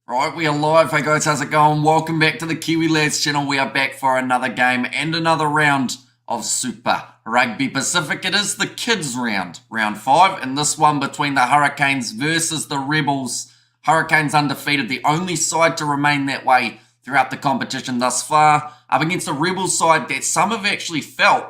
Right, we are live. Hey guys, how's it going? Welcome back to the Kiwi Lads channel. We are back for another game and another round of Super Rugby Pacific. It is the kids round, round 5, and this one between the Hurricanes versus the Rebels. Hurricanes undefeated, the only side to remain that way throughout the competition thus far, up against a Rebels side that some have actually felt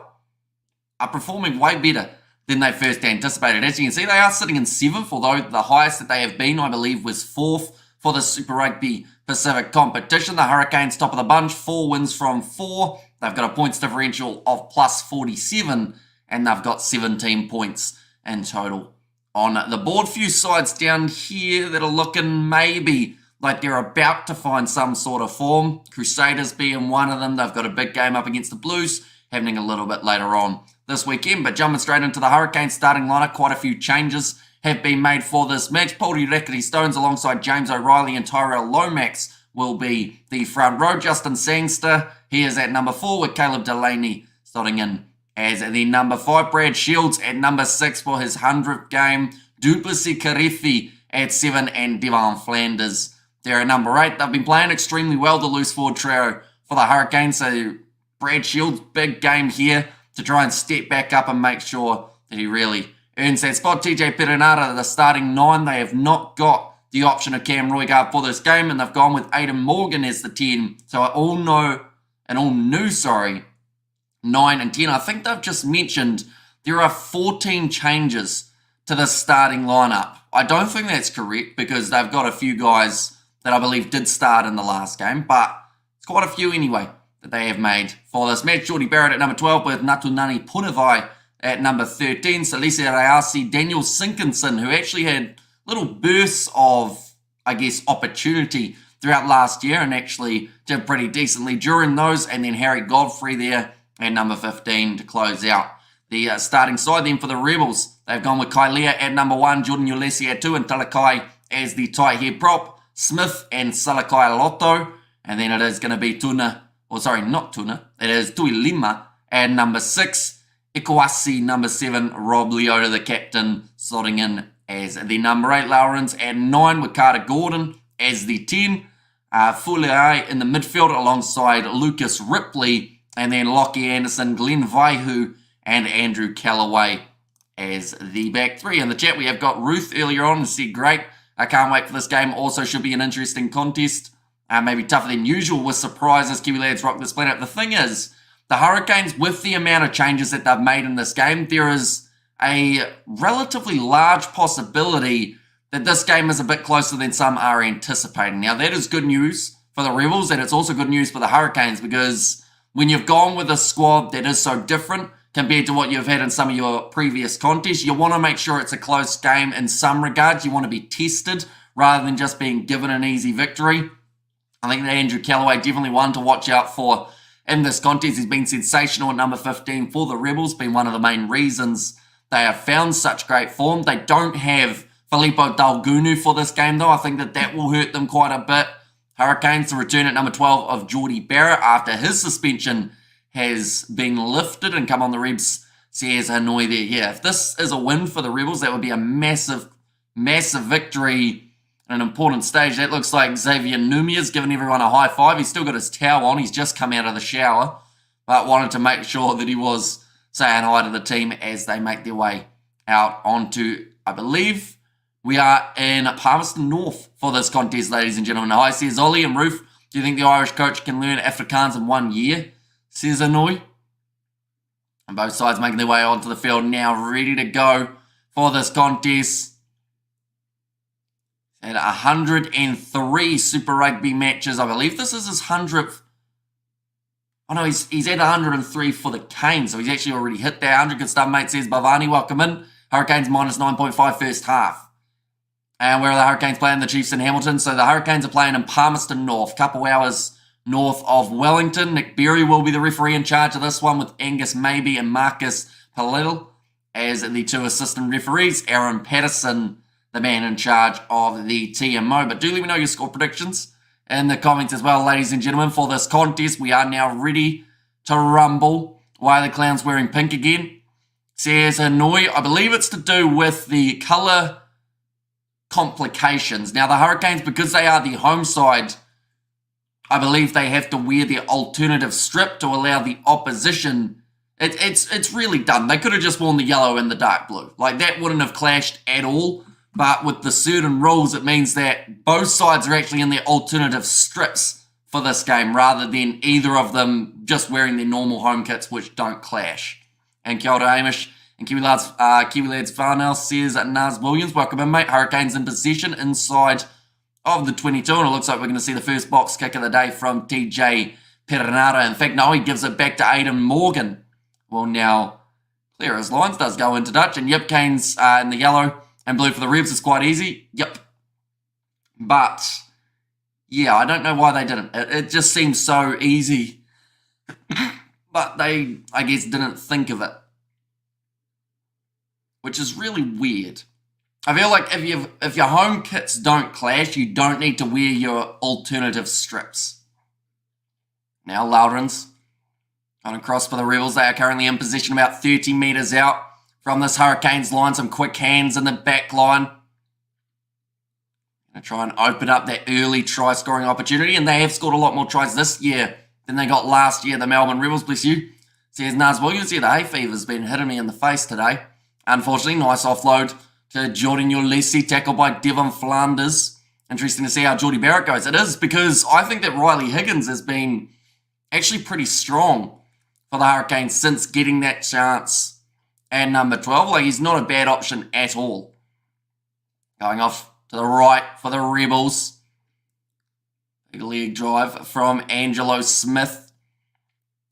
are performing way better than they first anticipated. As you can see, they are sitting in 7th, although the highest that they have been, I believe, was 4th for the Super Rugby Pacific competition. The Hurricanes top of the bunch, 4 wins from 4. They've got a points differential of plus 47, and they've got 17 points in total on the board. Few sides down here that are looking maybe like they're about to find some sort of form. Crusaders being one of them. They've got a big game up against the Blues happening a little bit later on this weekend. But jumping straight into the Hurricanes starting lineup, quite a few changes have been made for this match. Pauli Rakiti-Stones alongside James O'Reilly and Tyrell Lomax will be the front row. Justin Sangster, he is at number 4 with Caleb Delaney starting in as the number 5. Brad Shields at number 6 for his 100th game. Duplessis Karifi at 7 and Devon Flanders there at number 8. They've been playing extremely well, the loose forward trio for the Hurricanes. So Brad Shields, big game here to try and step back up and make sure that he really earns that spot. TJ Perenara, the starting 9. They have not got the option of Cam Roigard for this game, and they've gone with Aidan Morgan as the 10. So I all new 9 and 10. I think they've just mentioned there are 14 changes to the starting lineup. I don't think that's correct because they've got a few guys that I believe did start in the last game, but it's quite a few anyway that they have made for this match. Jordy Barrett at number 12 with Natunani Punavai at number 13, Salisa Rayasi, Daniel Sinkinson, who actually had little bursts of, I guess, opportunity throughout last year and actually did pretty decently during those, and then Harry Godfrey there at number 15 to close out the starting side. Then for the Rebels, they've gone with Kailea at number 1, Jordan Ulesi at 2, and Talakai as the tight head prop, Smith and Salakai Lotto, and then it is going to be it is Tui Lima at number 6, Ikwasi, number 7, Rob Leota, the captain, slotting in as the number 8. Lawrence at 9 with Carter Gordon as the 10. Fulai in the midfield alongside Lucas Ripley. And then Lockie Anderson, Glenn Vaihu, and Andrew Callaway as the back 3. In the chat, we have got Ruth earlier on and said, great, I can't wait for this game. Also should be an interesting contest. Maybe tougher than usual with surprises. Kiwi Lads rock this planet. The thing is, the Hurricanes, with the amount of changes that they've made in this game, there is a relatively large possibility that this game is a bit closer than some are anticipating. Now, that is good news for the Rebels, and it's also good news for the Hurricanes, because when you've gone with a squad that is so different compared to what you've had in some of your previous contests, you want to make sure it's a close game in some regards. You want to be tested rather than just being given an easy victory. I think that Andrew Callaway definitely one to watch out for in this contest. He's been sensational at number 15 for the Rebels, been one of the main reasons they have found such great form. They don't have Filippo Dalgunu for this game, though. I think that will hurt them quite a bit. Hurricanes to return at number 12 of Jordy Barrett after his suspension has been lifted and come on the Rebs. Says Hanoi there. Yeah, if this is a win for the Rebels, that would be a massive, massive victory. An important stage. That looks like Xavier Numia's giving everyone a high five. He's still got his towel on. He's just come out of the shower, but wanted to make sure that he was saying hi to the team as they make their way out onto, I believe, we are in Palmerston North for this contest, ladies and gentlemen. Hi, says Ollie and Roof. Do you think the Irish coach can learn Afrikaans in 1 year? Says Anoi. And both sides making their way onto the field now, ready to go for this contest. At 103 Super Rugby matches. I believe this is his 100th. Oh no, he's at 103 for the Canes, so he's actually already hit that 100. Good stuff, mate, says Bhavani. Welcome in. Hurricanes minus 9.5 first half. And where are the Hurricanes playing? The Chiefs in Hamilton. So the Hurricanes are playing in Palmerston North, couple hours north of Wellington. Nick Berry will be the referee in charge of this one with Angus Maybe and Marcus Palil as the 2 assistant referees. Aaron Patterson, the man in charge of the TMO. But do let me know your score predictions in the comments as well, ladies and gentlemen, for this contest. We are now ready to rumble. Why are the Clowns wearing pink again? Says Hanoi. I believe it's to do with the colour complications. Now, the Hurricanes, because they are the home side, I believe they have to wear their alternative strip to allow the opposition. It's really dumb. They could have just worn the yellow and the dark blue. Like, that wouldn't have clashed at all. But with the certain rules, it means that both sides are actually in their alternative strips for this game, rather than either of them just wearing their normal home kits, which don't clash. And kia ora, Hamish. And Kiwi Lads Farnell says, Naz Williams, welcome in, mate. Hurricanes in possession inside of the 22, and it looks like we're going to see the first box kick of the day from TJ Perenara. In fact, no, he gives it back to Aidan Morgan. Well, now, clear his lines, does go into Dutch, and yep, Canes in the yellow and blue for the Rebs is quite easy. Yep. But, yeah, I don't know why they didn't. It just seems so easy. But they, I guess, didn't think of it. Which is really weird. I feel like if your home kits don't clash, you don't need to wear your alternative strips. Now, Loudons on a cross for the Rebels. They are currently in position about 30 metres out from this Hurricanes line. Some quick hands in the back line. Going to try and open up that early try-scoring opportunity. And they have scored a lot more tries this year than they got last year, the Melbourne Rebels, bless you. Says Naz Williams here, the hay fever's been hitting me in the face today. Unfortunately, nice offload to Jordan Ulysses, tackled by Devon Flanders. Interesting to see how Geordie Barrett goes. It is, because I think that Riley Higgins has been actually pretty strong for the Hurricanes since getting that chance at number 12. Like, he's not a bad option at all. Going off to the right for the Rebels. Big leg drive from Angelo Smith.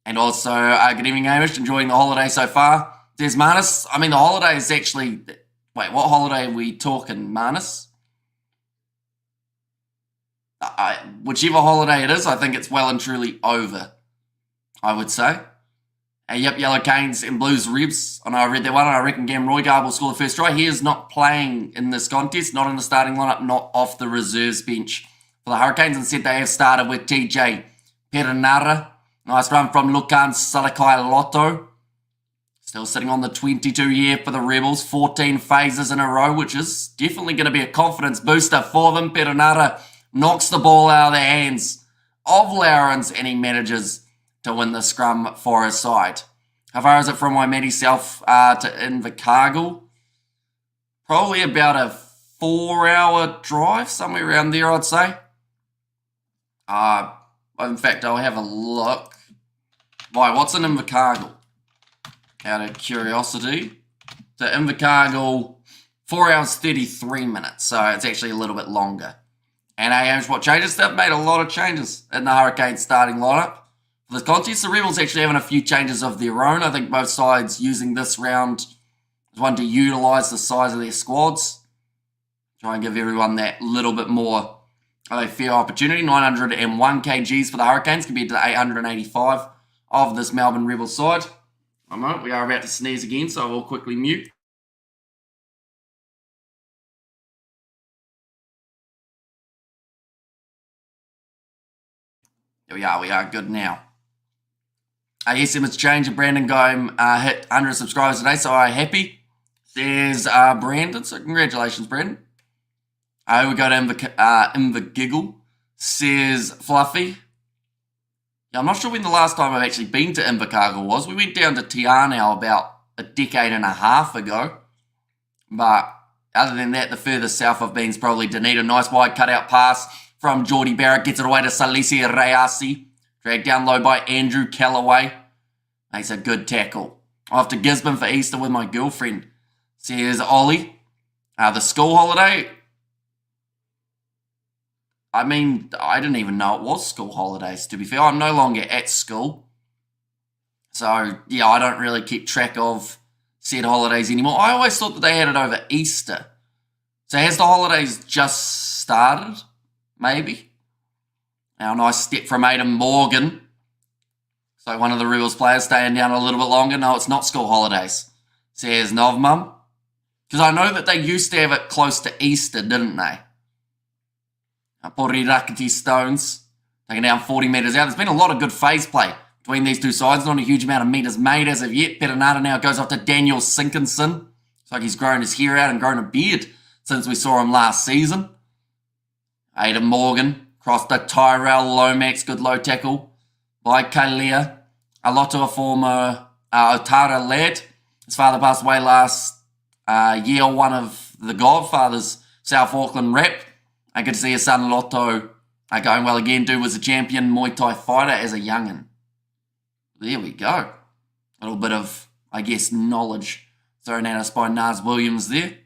And also, good evening, Hamish. Enjoying the holiday so far. There's Marnus. I mean, the holiday is actually... Wait, what holiday are we talking, Marnus? Whichever holiday it is, I think it's well and truly over, I would say. Yep, Yellow Canes and Blues Rebs. I know I read that one. I reckon Gam Roygarde will score the first try. He is not playing in this contest, not in the starting lineup, not off the reserves bench for the Hurricanes. Instead, they have started with TJ Perenara. Nice run from Lukan Salakai Lotto. Still sitting on the 22 here for the Rebels. 14 phases in a row, which is definitely going to be a confidence booster for them. Perenara knocks the ball out of the hands of Lowrens, and he manages to win the scrum for his side. How far is it from Waimate South to Invercargill? Probably about a 4-hour drive, somewhere around there, I'd say. In fact, I'll have a look. Right, what's in Invercargill? Out of curiosity. To Invercargill, 4 hours 33 minutes, so it's actually a little bit longer. And Hamish, what changes? They've made a lot of changes in the Hurricanes starting lineup. For the contest, the Rebels actually having a few changes of their own. I think both sides using this round as one to utilise the size of their squads. Try and give everyone that little bit more of a fair opportunity. 901 kgs for the Hurricanes compared to the 885 of this Melbourne Rebels side. One moment, we are about to sneeze again, so I will quickly mute. There we are good now. Yes, it's changed. Brandon Gome hit 100 subscribers today, so I'm happy. There's Brandon, so congratulations, Brandon. We go to Invergiggle. Says Fluffy. Yeah, I'm not sure when the last time I've actually been to Invercargill was. We went down to Tiarnau about a decade and a half ago. But other than that, the furthest south I've been is probably Dunedin. Nice wide cutout pass from Geordie Barrett. Gets it away to Salisi Reasi. Dragged down low by Andrew Callaway. Makes a good tackle. Off to Gisborne for Easter with my girlfriend. Says Ollie. The school holiday. I mean, I didn't even know it was school holidays, to be fair. I'm no longer at school. So, yeah, I don't really keep track of said holidays anymore. I always thought that they had it over Easter. So has the holidays just started? Maybe. Now, a nice step from Aidan Morgan. So one of the Rebels players staying down a little bit longer. No, it's not school holidays. Says Novmum. Because I know that they used to have it close to Easter, didn't they? Porirakiti Stones. Taking down 40 metres out. There's been a lot of good phase play between these two sides. Not a huge amount of metres made as of yet. Perenara now goes off to Daniel Sinkinson. Looks like he's grown his hair out and grown a beard since we saw him last season. Aidan Morgan crossed a Tyrell Lomax, good low tackle by Kailea. A lot of a former Otara lad. His father passed away last year, one of the Godfathers, South Auckland rep. I get to see his son Lotto going well again. Dude was a champion Muay Thai fighter as a young'un. There we go. A little bit of, I guess, knowledge thrown at us by Naz Williams there.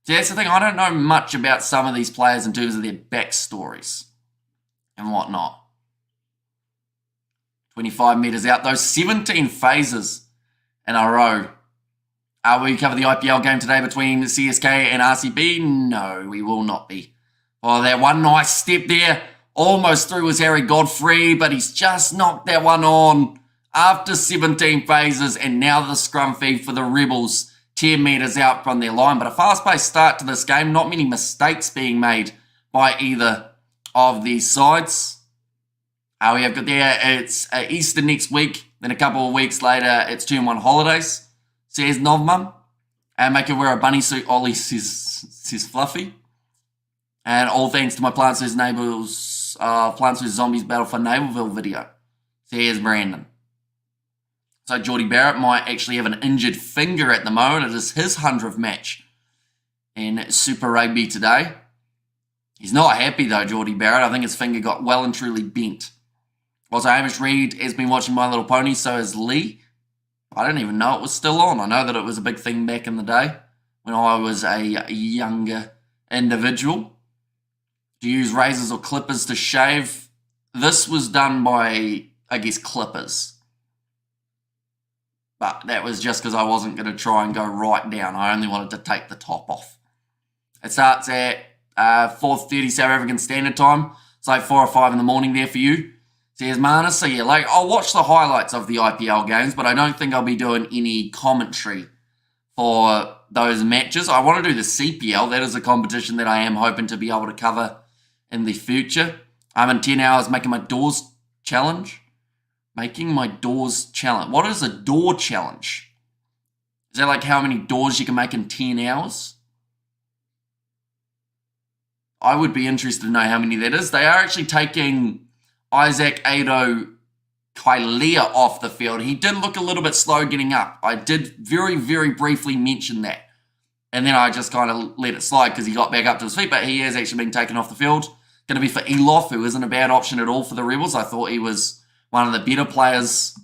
See, that's the thing. I don't know much about some of these players in terms of their backstories and whatnot. 25 metres out, those 17 phases in a row. Will we cover the IPL game today between CSK and RCB? No, we will not be. Oh, that one nice step there. Almost through was Harry Godfrey, but he's just knocked that one on after 17 phases, and now the scrum feed for the Rebels 10 metres out from their line. But a fast-paced start to this game. Not many mistakes being made by either of these sides. We have got there, it's Easter next week. Then a couple of weeks later, it's Term 1 holidays, says Novmum. And make her wear a bunny suit, Ollie says Fluffy. And all thanks to my Plants vs. Neighbours, Plants vs. Zombies Battle for Navalville video, says Brandon. So Geordie Barrett might actually have an injured finger at the moment. It is his 100th match in Super Rugby today. He's not happy though, Geordie Barrett. I think his finger got well and truly bent. Also, Hamish Reid has been watching My Little Pony, so has Lee. I didn't even know it was still on. I know that it was a big thing back in the day when I was a younger individual. To use razors or clippers to shave. This was done by, I guess, clippers. But that was just because I wasn't going to try and go right down. I only wanted to take the top off. It starts at 4:30 South African Standard Time. It's like 4 or 5 in the morning there for you. Says Mana. So yeah, like I'll watch the highlights of the IPL games, but I don't think I'll be doing any commentary for those matches. I want to do the CPL. That is a competition that I am hoping to be able to cover in the future. I'm in 10 hours making my doors challenge. Making my doors challenge. What is a door challenge? Is that like how many doors you can make in 10 hours? I would be interested to know how many that is. They are actually taking Isaac Ado Kailea off the field. He did look a little bit slow getting up. I did very, very briefly mention that. And then I just kind of let it slide because he got back up to his feet. But he has actually been taken off the field. Going to be for Elof, who isn't a bad option at all for the Rebels. I thought he was one of the better players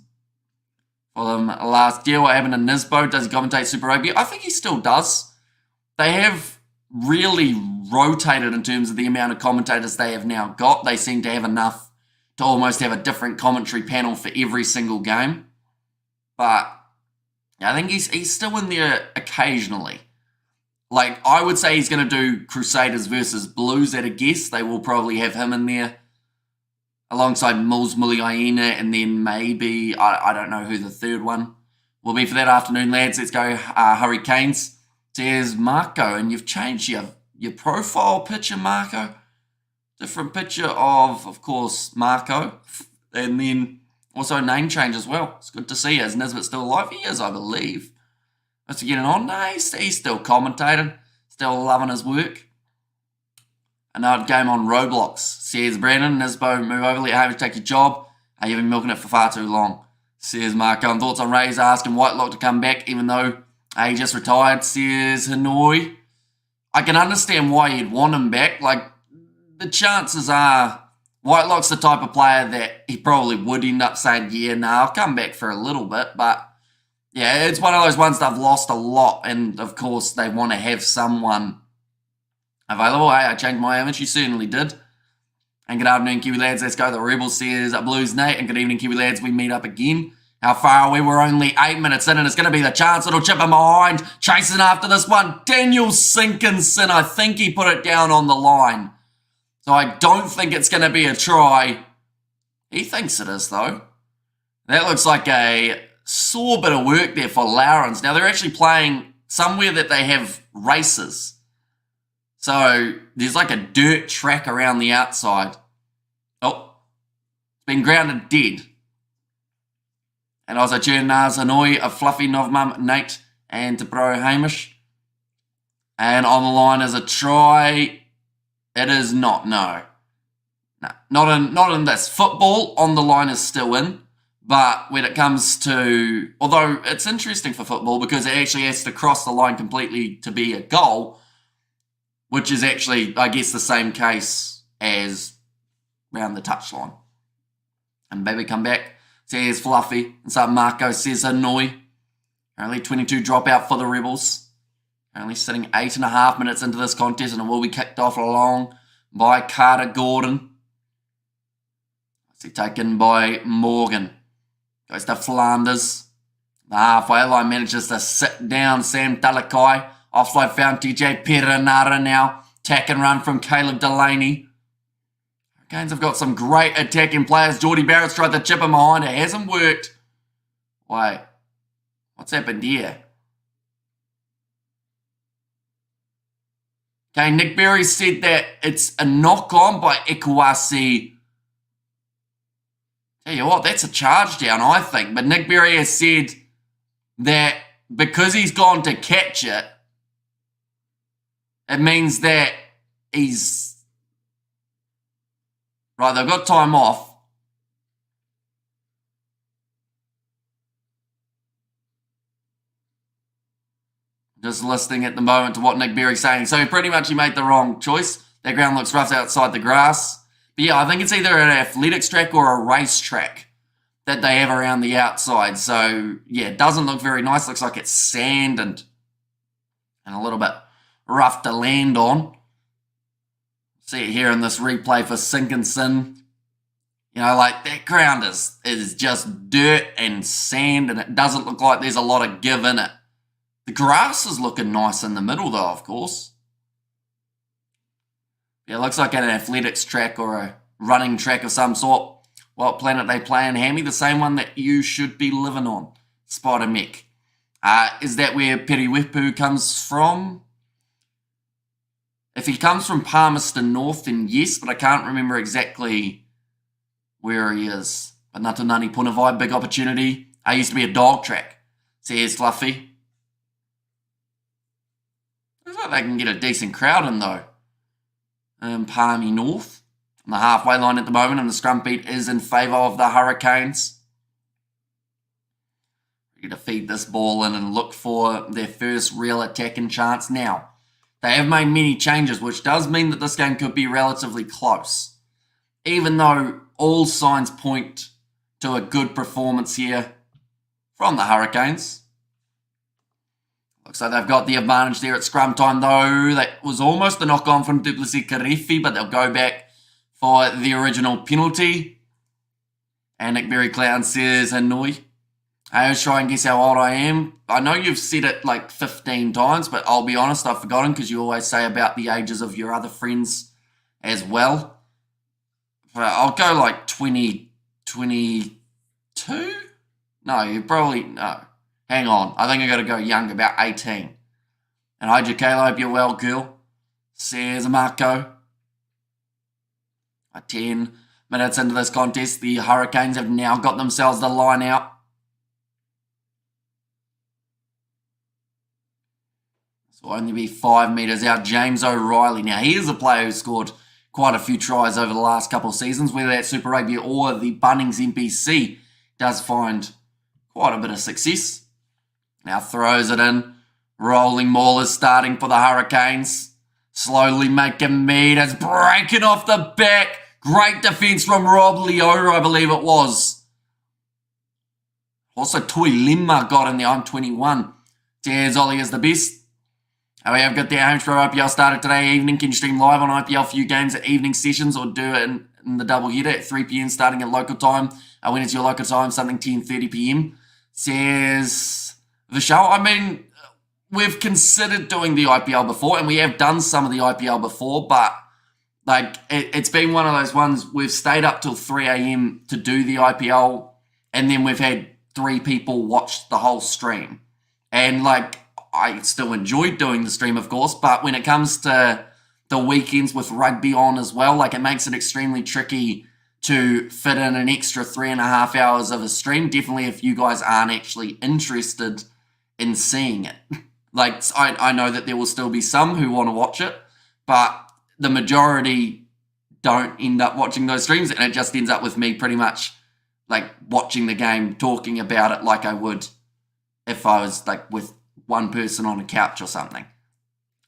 for them last year. What happened to Nisbo? Does he commentate Super Rugby? I think he still does. They have really rotated in terms of the amount of commentators they have now got. They seem to have enough to almost have a different commentary panel for every single game. But I think he's still in there occasionally. Like, I would say he's going to do Crusaders versus Blues at a guess. They will probably have him in there alongside Mills Muliaina, and then maybe, I don't know who the third one will be for that afternoon, lads. Let's go Hurricanes. Says Marco, and you've changed your profile picture, Marco. Different picture of course, Marco. And then also name change as well. It's good to see. Is Nisbet still alive? He is, I believe. What's he getting on? No, he's still commentating. Still loving his work. Another game on Roblox. Says Brandon, Nisbo, move over, let Hamish take your job. You've been milking it for far too long. Says Marco. And thoughts on Ray's asking Whitelock to come back, even though he just retired. Says Hanoi. I can understand why you'd want him back. Like, the chances are Whitelock's the type of player that he probably would end up saying, yeah, I'll come back for a little bit. But, yeah, it's one of those ones that I've lost a lot. And, of course, they want to have someone available. Hey, I changed my image. You certainly did. And good afternoon, Kiwi lads. Let's go. The Rebels says Blues Nate. And good evening, Kiwi lads. We meet up again. How far are we? We're only 8 minutes in, and it's going to be the chance little chip in behind. Chasing after this one. Daniel Sinkinson. I think he put it down on the line. So I don't think it's going to be a try. He thinks it is, though. That looks like a sore bit of work there for Lowrens. Now, they're actually playing somewhere that they have races. So there's like a dirt track around the outside. Oh, it's been grounded dead. And also Chernaz Hanoi, a Fluffy Novmum, Nate, and Bro Hamish. And on the line is a try. It is not, no. No, not in this. Football on the line is still in. But when it comes to, although it's interesting for football because it actually has to cross the line completely to be a goal, which is actually, I guess, the same case as round the touchline. And baby come back, says Fluffy, and so Marco says Hanoi. Only 22 dropout for the Rebels. Only sitting 8.5 minutes into this contest, and it will be kicked off along by Carter Gordon. Taken by Morgan. Goes to Flanders. The halfway line manages to sit down Sam Talakai. Offside found TJ Perenara now. Tack and run from Caleb Delaney. Hurricanes have got some great attacking players. Geordie Barrett's tried to chip him behind. It hasn't worked. Wait. What's happened here? Okay, Nick Berry said that it's a knock-on by Ekwasi. Tell you what, that's a charge down, I think. But Nick Berry has said that because he's gone to catch it, it means that he's... Right, they've got time off. Just listening at the moment to what Nick Berry's saying. So pretty much he made the wrong choice. That ground looks rough outside the grass. But yeah, I think it's either an athletics track or a race track that they have around the outside. So yeah, it doesn't look very nice. Looks like it's sand and a little bit rough to land on. See it here in this replay for Sinkinson. You know, like that ground is just dirt and sand, and it doesn't look like there's a lot of give in it. The grass is looking nice in the middle though, of course. Yeah, it looks like an athletics track or a running track of some sort. What planet they play in, Hammy? The same one that you should be living on, Spider Mech. Is that where Periwipu comes from? If he comes from Palmerston North, then yes, but I can't remember exactly where he is. But Natanani Punavai, big opportunity. Used to be a dog track. Says Fluffy. Looks like they can get a decent crowd in though. Palmy North on the halfway line at the moment, and the scrum beat is in favour of the Hurricanes. We're going to feed this ball in and look for their first real attacking chance now. They have made many changes, which does mean that this game could be relatively close. Even though all signs point to a good performance here from the Hurricanes. Looks like they've got the advantage there at scrum time, though. That was almost a knock-on from Duplessis Karifi, but they'll go back for the original penalty. And Nick Berry Clown says, Hanoi. I was trying to guess how old I am. I know you've said it like 15 times, but I'll be honest, I've forgotten because you always say about the ages of your other friends as well. I'll go like 20, 22? No, you probably, no. Hang on, I think I got to go young, about 18. And hi, Jacayla, hope you're well, girl. Says Marco. 10 minutes into this contest, the Hurricanes have now got themselves the line out. This will only be 5 metres out. James O'Reilly. Now, he is a player who scored quite a few tries over the last couple of seasons, whether that's Super Rugby or the Bunnings NPC, does find quite a bit of success. Now throws it in. Rolling maul is starting for the Hurricanes. Slowly making meters. Breaking off the back. Great defence from Rob Leora, I believe it was. Also, Tui Lima got in there on 21. Jazz Ollie is the best. We have got the Home IPL started today evening. Can you stream live on IPL for few games at evening sessions or do it in the double header at 3 p.m. starting at local time? When it's your local time, something 10:30 p.m. Says Vishal. I mean, we've considered doing the IPL before, and we have done some of the IPL before, but like it's been one of those ones we've stayed up till 3 a.m. to do the IPL, and then we've had 3 people watch the whole stream. And like, I still enjoyed doing the stream, of course, but when it comes to the weekends with rugby on as well, like it makes it extremely tricky to fit in an extra 3.5 hours of a stream. Definitely if you guys aren't actually interested in seeing it. Like, I know that there will still be some who want to watch it, but the majority don't end up watching those streams, and it just ends up with me pretty much like watching the game, talking about it like I would if I was like with one person on a couch or something.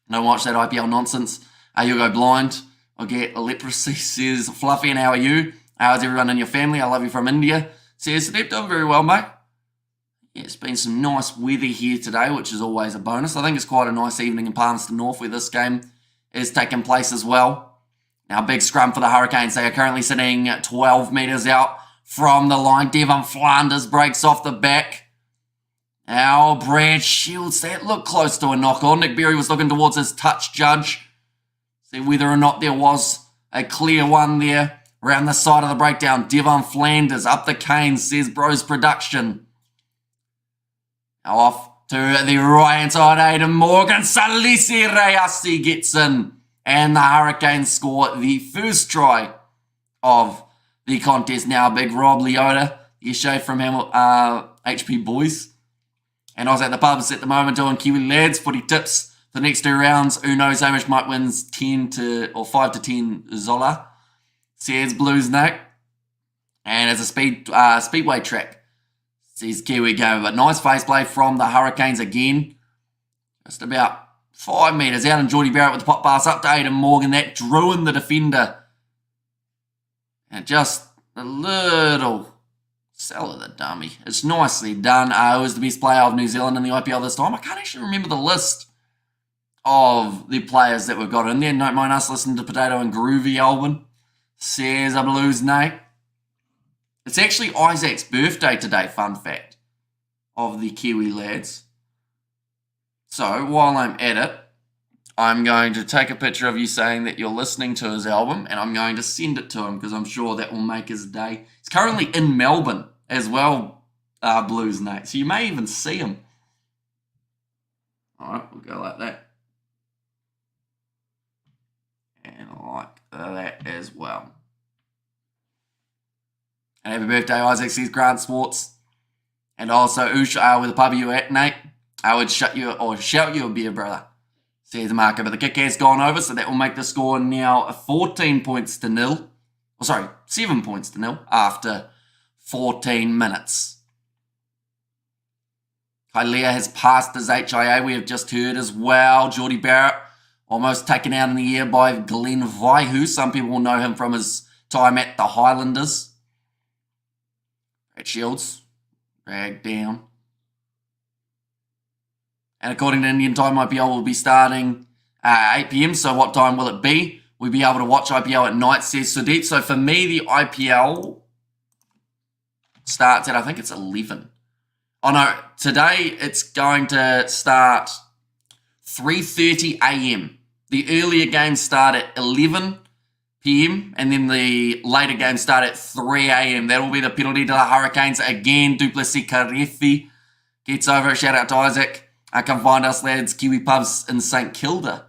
Don't watch that IPL nonsense. You'll go blind or get leprosy, says Fluffy. And how are you? How's everyone in your family? I love you from India. Says they're doing very well, mate. Yeah, it's been some nice weather here today, which is always a bonus. I think it's quite a nice evening in Palmerston North where this game is taking place as well. Now, big scrum for the Hurricanes. They are currently sitting 12 metres out from the line. Devon Flanders breaks off the back. Now, Brad Shields, that looked close to a knock-on. Nick Berry was looking towards his touch judge. See whether or not there was a clear one there around the side of the breakdown. Devon Flanders up the canes, says Bros Production. Now off to the right-hand side, Aidan Morgan. Salisi Reyasi gets in. And the Hurricanes score the first try of the contest. Now, big Rob Leota, you shade from HP Boys. And I was at the pubs at the moment doing Kiwi Lads footy tips for the next 2 rounds. Who knows, Hamish might win 5 to 10 Zola. Says Blues Nick. And it's a speedway track. Says Kiwi Gamer. But nice face play from the Hurricanes again. Just about 5 metres out, and Geordie Barrett with the pop pass up to Aidan Morgan. That drew in the defender. And just a little sell of the dummy. It's nicely done. Who was the best player of New Zealand in the IPL this time? I can't actually remember the list of the players that we've got in there. Don't mind us listening to Potato and Groovy Albin. Says a Blues Nate. It's actually Isaac's birthday today, fun fact, of the Kiwi Lads. So, while I'm at it, I'm going to take a picture of you saying that you're listening to his album, and I'm going to send it to him because I'm sure that will make his day. He's currently in Melbourne as well, Blues Nate, so you may even see him. Alright, we'll go like that. And like that as well. And happy birthday, Isaac, says Grant Swartz. And also, Usha, where the pub are you at, Nate? I would shout you a beer, brother. Says Marco, but the kick has gone over, so that will make the score now 14 points to nil. Oh, sorry, 7 points to nil after 14 minutes. Kailea has passed his HIA, we have just heard as well. Geordie Barrett almost taken out in the air by Glenn Vaihu. Some people will know him from his time at the Highlanders. Brad Shields, dragged down. And according to Indian time, IPL will be starting at 8 p.m. So what time will it be? We'll be able to watch IPL at night, says Sudeep. So for me, the IPL starts at, I think it's 11. Oh no, today it's going to start 3:30 a.m. The earlier games start at 11 p.m. and then the later games start at 3 a.m. That will be the penalty to the Hurricanes. Again, Duplessis Karefi gets over. Shout out to Isaac. Come find us, lads. Kiwi pubs in St Kilda,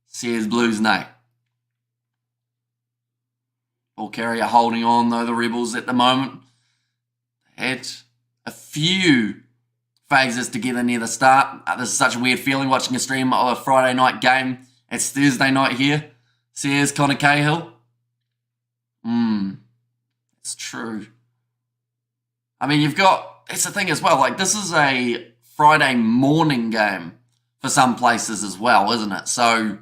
says Blues Nate. Ball carrier holding on, though, the Rebels at the moment. Had a few phases together near the start. This is such a weird feeling watching a stream of a Friday night game. It's Thursday night here, says Connor Cahill. It's true. I mean, it's the thing as well, like this is a Friday morning game for some places as well, isn't it? So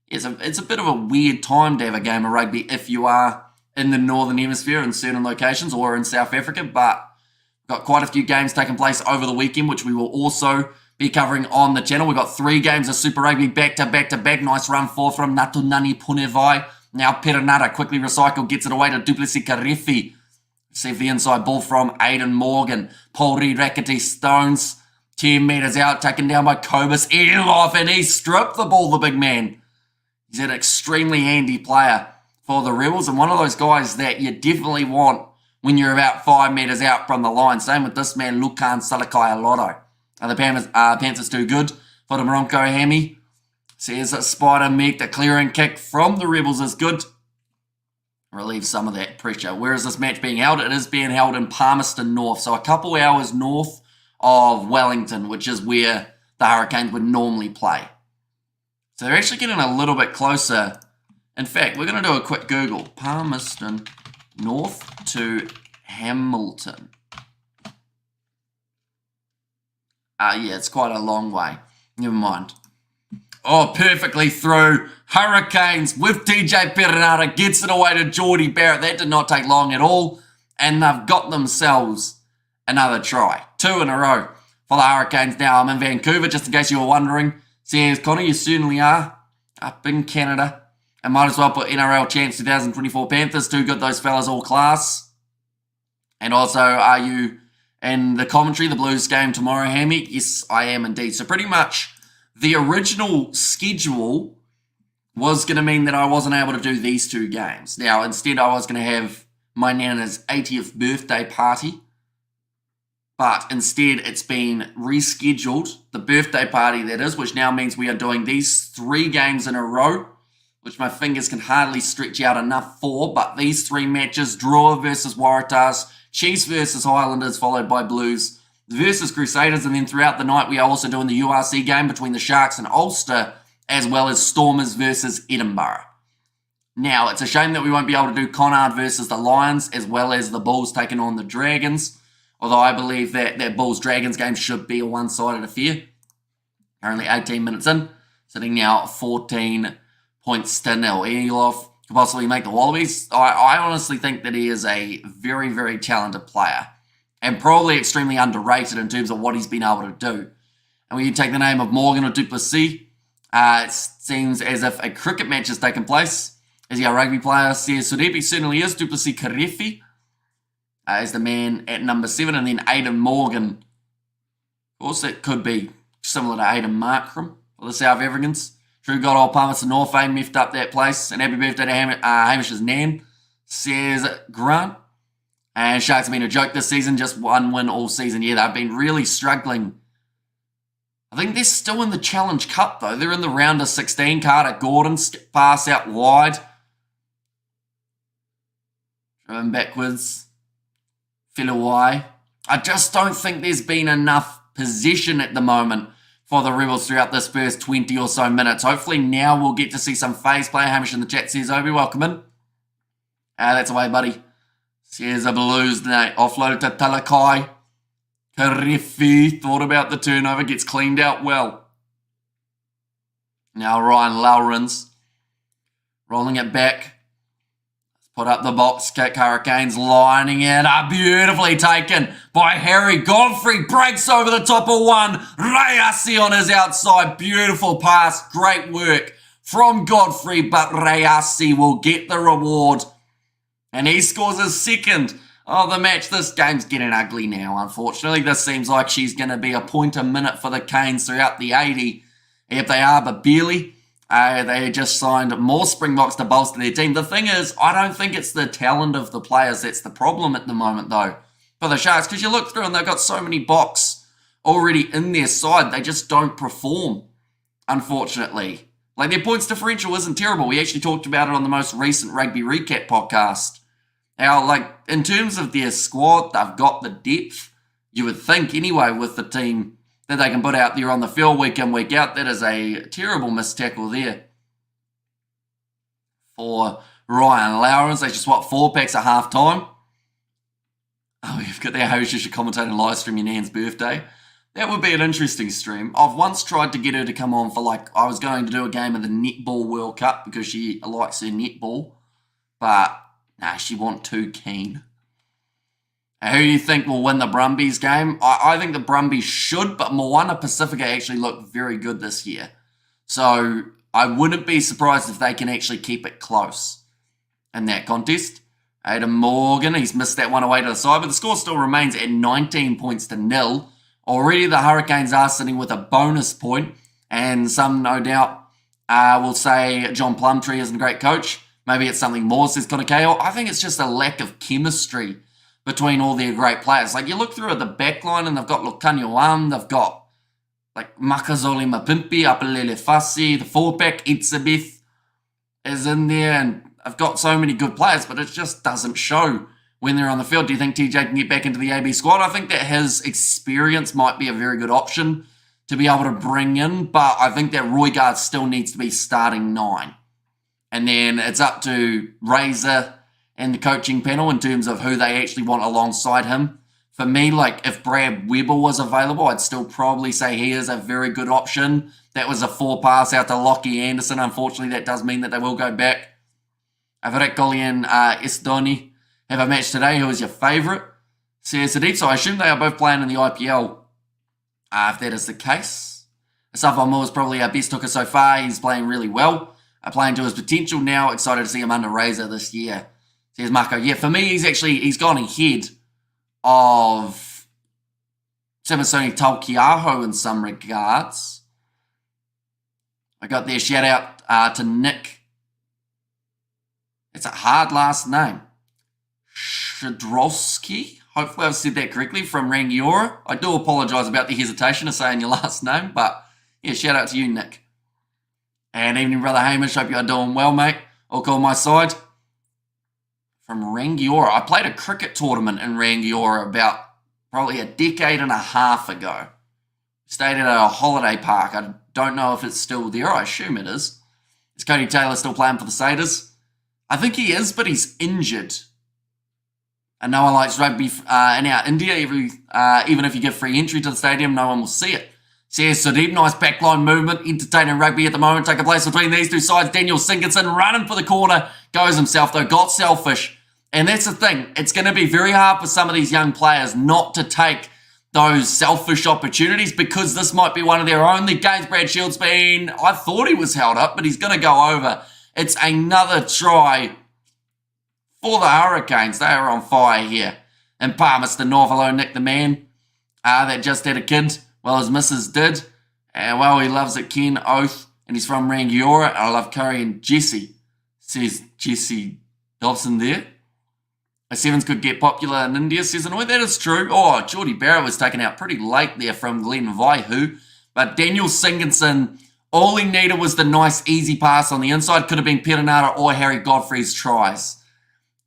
it's a bit of a weird time to have a game of rugby if you are in the Northern Hemisphere in certain locations or in South Africa, but we've got quite a few games taking place over the weekend, which we will also be covering on the channel. We've got 3 games of Super Rugby back to back to back. Nice run forth from Natunani Punevai. Now Perenara quickly recycled, gets it away to Duplessis Karefi. Receive the inside ball from Aidan Morgan. Pauri Rakete Stones. 10 metres out, taken down by Cobus Eloff, and he stripped the ball, the big man. He's an extremely handy player for the Rebels, and one of those guys that you definitely want when you're about 5 metres out from the line. Same with this man, Lukan Salakai Lotto. The Panthers too good for the Moronco Hammy. Says that Spider Meek, the clearing kick from the Rebels is good. Relieves some of that pressure. Where is this match being held? It is being held in Palmerston North, so a couple hours north of Wellington, which is where the Hurricanes would normally play. So they're actually getting a little bit closer. In fact, we're going to do a quick Google. Palmerston North to Hamilton. Yeah, it's quite a long way. Never mind. Oh, perfectly through. Hurricanes with TJ Perenara gets it away to Geordie Barrett. That did not take long at all. And they've got themselves another try. 2 in a row for the Hurricanes. Now, I'm in Vancouver, just in case you were wondering. Says, Connor, you certainly are. Up in Canada. And might as well put NRL Champs 2024 Panthers. Too good, those fellas, all class. And also, are you in the commentary, the Blues game tomorrow, Hammy? Yes, I am indeed. So pretty much the original schedule was going to mean that I wasn't able to do these 2 games. Now, instead, I was going to have my Nana's 80th birthday party. But instead, it's been rescheduled, the birthday party that is, which now means we are doing these 3 games in a row, which my fingers can hardly stretch out enough for. But these 3 matches, Drua versus Waratahs, Chiefs versus Highlanders, followed by Blues versus Crusaders. And then throughout the night, we are also doing the URC game between the Sharks and Ulster, as well as Stormers versus Edinburgh. Now, it's a shame that we won't be able to do Connacht versus the Lions, as well as the Bulls taking on the Dragons. Although I believe that Bulls-Dragons game should be a one-sided affair. Currently 18 minutes in, sitting now 14 points to 0. Elof could possibly make the Wallabies. I honestly think that he is a very, very talented player. And probably extremely underrated in terms of what he's been able to do. And when you take the name of Morgan or Duplessis, it seems as if a cricket match has taken place. Is he a rugby player? Says Sudepi certainly is. Duplessis Karefi is the man at number 7. And then Aidan Morgan. Of course, it could be similar to Aidan Markram for the South Africans. True God, old Palmerston North fame left up that place. And happy birthday to Hamish's nan, says Grant. And Sharks have been a joke this season. Just 1 win all season. Yeah, they've been really struggling. I think they're still in the Challenge Cup, though. They're in the round of 16. Carter Gordon, pass out wide. Driven backwards. Filawai. I just don't think there's been enough possession at the moment for the Rebels throughout this first 20 or so minutes. Hopefully now we'll get to see some phase play. Hamish in the chat says, Obi, welcome in. That's away, buddy. Says a Blues night. Offloaded to Talakai. Karefi thought about the turnover. Gets cleaned out well. Now Ryan Lowrens. Rolling it back. Put up the box kick. Hurricanes lining it up. Beautifully taken by Harry Godfrey. Breaks over the top of one. Rayasi on his outside. Beautiful pass. Great work from Godfrey. But Rayasi will get the reward. And he scores his second of the match. This game's getting ugly now, unfortunately. This seems like she's going to be a point a minute for the Canes throughout the 80. If they are, but barely. They just signed more Springboks to bolster their team. The thing is, I don't think it's the talent of the players that's the problem at the moment, though, for the Sharks. Because you look through and they've got so many Boks already in their side. They just don't perform, unfortunately. Like, their points differential isn't terrible. We actually talked about it on the most recent Rugby Recap podcast. Now, like, in terms of their squad, they've got the depth, you would think, anyway, with the team that they can put out there on the field week in, week out. That is a terrible missed tackle there for Ryan Lowrens. They just swapped 4 packs at half time. Oh, we've got their host who should commentate and live stream your nan's birthday. That would be an interesting stream. I've once tried to get her to come on for, like, I was going to do a game of the Netball World Cup because she likes her netball. But, nah, she wasn't too keen. Who do you think will win the Brumbies game? I think the Brumbies should, but Moana Pacifica actually looked very good this year. So I wouldn't be surprised if they can actually keep it close in that contest. Aidan Morgan, he's missed that one away to the side, but the score still remains at 19 points to 0. Already the Hurricanes are sitting with a bonus point, and some no doubt will say John Plumtree isn't a great coach. Maybe it's something more, says Connor Cahill. I think it's just a lack of chemistry between all their great players. Like, you look through at the back line and they've got Lukanyuan, they've got like Makazole Mapimpi, Apelele Fassi, the 4-pack, Itzebeth is in there, and I've got so many good players, but it just doesn't show when they're on the field. Do you think TJ can get back into the AB squad? I think that his experience might be a very good option to be able to bring in, but I think that Roygaard still needs to be starting 9. And then it's up to Razor and the coaching panel in terms of who they actually want alongside him. For me, like if Brad Weber was available, I'd still probably say he is a very good option. That was a 4 pass out to Lockie Anderson. Unfortunately, that does mean that they will go back. Virat Kohli and Estoni have a match today. Who is your favourite? Says Sadeep. So I assume they are both playing in the IPL. If that is the case. Asaf Almur is probably our best hooker so far. He's playing really well. Playing to his potential now. Excited to see him under Razor this year. Says Marco. Yeah, for me, he's gone ahead of Simasoni Taukiaho in some regards. I got their shout out to Nick. It's a hard last name. Shadrowski. Hopefully I've said that correctly, from Rangiora. I do apologise about the hesitation of saying your last name, but yeah, shout out to you, Nick. And evening, Brother Hamish. Hope you're doing well, mate. All cool on my side. From Rangiora. I played a cricket tournament in Rangiora about probably a decade and a half ago. Stayed at a holiday park. I don't know if it's still there. I assume it is. Is Cody Taylor still playing for the Satyrs? I think he is, but he's injured. And no one likes rugby in our India. Even if you give free entry to the stadium, no one will see it. Says Sadeep, nice backline movement. Entertaining rugby at the moment. Take a place between these two sides. Daniel Sinkinson running for the corner. Goes himself, though. Got selfish. And that's the thing. It's going to be very hard for some of these young players not to take those selfish opportunities, because this might be one of their only games. Brad Shields I thought he was held up, but he's going to go over. It's another try for the Hurricanes. They are on fire here. And Palmerston North, hello, Nick the man. That just had a kid. Well, his missus did. And well, he loves it, Ken Oath. And he's from Rangiora. I love Curry and Jesse. Says Jesse Dobson there. Sevens could get popular in India, says Annoy. That is true. Oh, Geordie Barrett was taken out pretty late there from Glenn Vaihu. But Daniel Sinkinson, all he needed was the nice, easy pass on the inside. Could have been Perenara or Harry Godfrey's tries.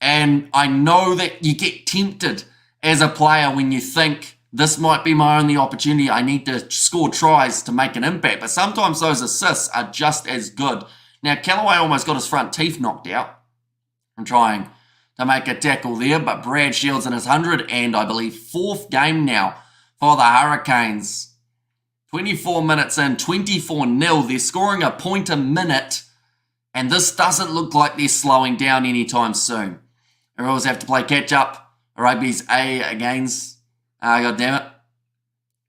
And I know that you get tempted as a player when you think, this might be my only opportunity. I need to score tries to make an impact. But sometimes those assists are just as good. Now, Callaway almost got his front teeth knocked out from trying to make a tackle there, but Brad Shields in his 100 and I believe 4th game now for the Hurricanes. 24 minutes in, 24-0. They're scoring a point a minute, and this doesn't look like they're slowing down anytime soon. They always have to play catch-up. Rugby's A against. God damn it.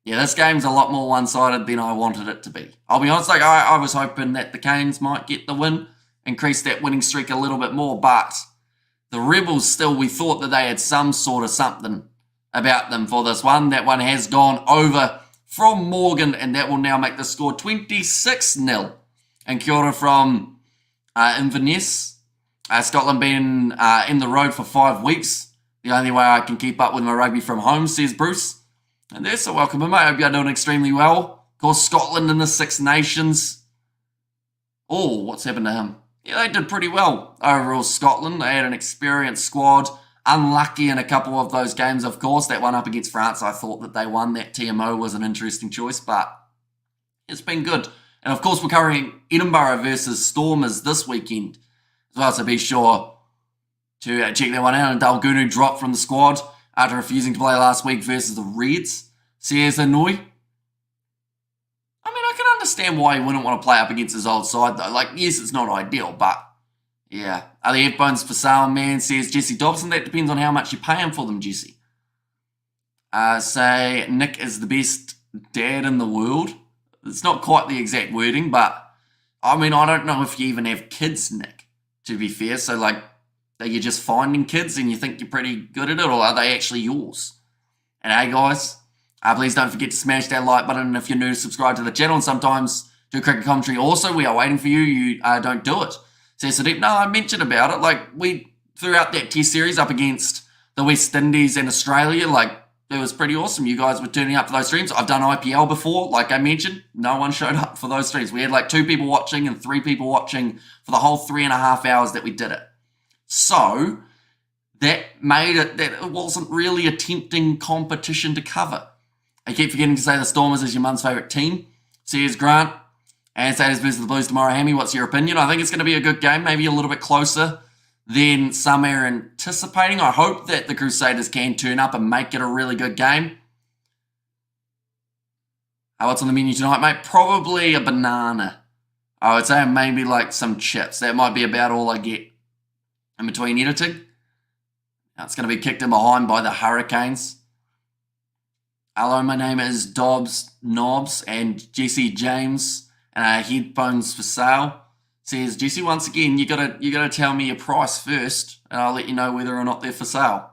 Yeah, this game's a lot more one-sided than I wanted it to be. I'll be honest, I was hoping that the Canes might get the win, increase that winning streak a little bit more, but the Rebels still, we thought that they had some sort of something about them for this one. That one has gone over from Morgan, and that will now make the score 26-0. And kia ora from Inverness. Scotland been in the road for 5 weeks. The only way I can keep up with my rugby from home, says Bruce. And there's so welcome, mate. I hope you're doing extremely well. Of course, Scotland in the Six Nations. Oh, what's happened to him? Yeah, they did pretty well overall, Scotland. They had an experienced squad. Unlucky in a couple of those games, of course. That one up against France, I thought that they won. That TMO was an interesting choice, but it's been good. And of course, we're covering Edinburgh versus Stormers this weekend as well, so be sure to check that one out. And Dalgunu dropped from the squad after refusing to play last week versus the Reds. Says Annoy. I can understand why he wouldn't want to play up against his old side, though. Like, yes, it's not ideal, but yeah. Are the headphones for sale, man? Says Jesse Dobson. That depends on how much you're paying for them, Jesse. Say Nick is the best dad in the world. It's not quite the exact wording, but I don't know if you even have kids, Nick, to be fair. So, are you just finding kids and you think you're pretty good at it, or are they actually yours? And hey, guys, please don't forget to smash that like button. And if you're new, subscribe to the channel. And sometimes do cricket commentary also. We are waiting for you. You don't do it. Says Sadeep. No, I mentioned about it. We throughout that test series up against the West Indies and Australia, it was pretty awesome. You guys were turning up for those streams. I've done IPL before, like I mentioned. No one showed up for those streams. We had 2 people watching and 3 people watching for the whole 3.5 hours that we did it. So that made it that it wasn't really a tempting competition to cover. I keep forgetting to say the Stormers is your mum's favourite team. Here's Grant. And Saturdays versus the Blues tomorrow. Hammy, what's your opinion? I think it's going to be a good game, maybe a little bit closer than some are anticipating. I hope that the Crusaders can turn up and make it a really good game. What's on the menu tonight, mate? Probably a banana. I would say maybe like some chips. That might be about all I get in between editing. Now it's going to be kicked in behind by the Hurricanes. Hello, my name is Dobbs Knobs and Jesse James. Headphones for sale. Says Jesse, once again, you gotta tell me your price first, and I'll let you know whether or not they're for sale.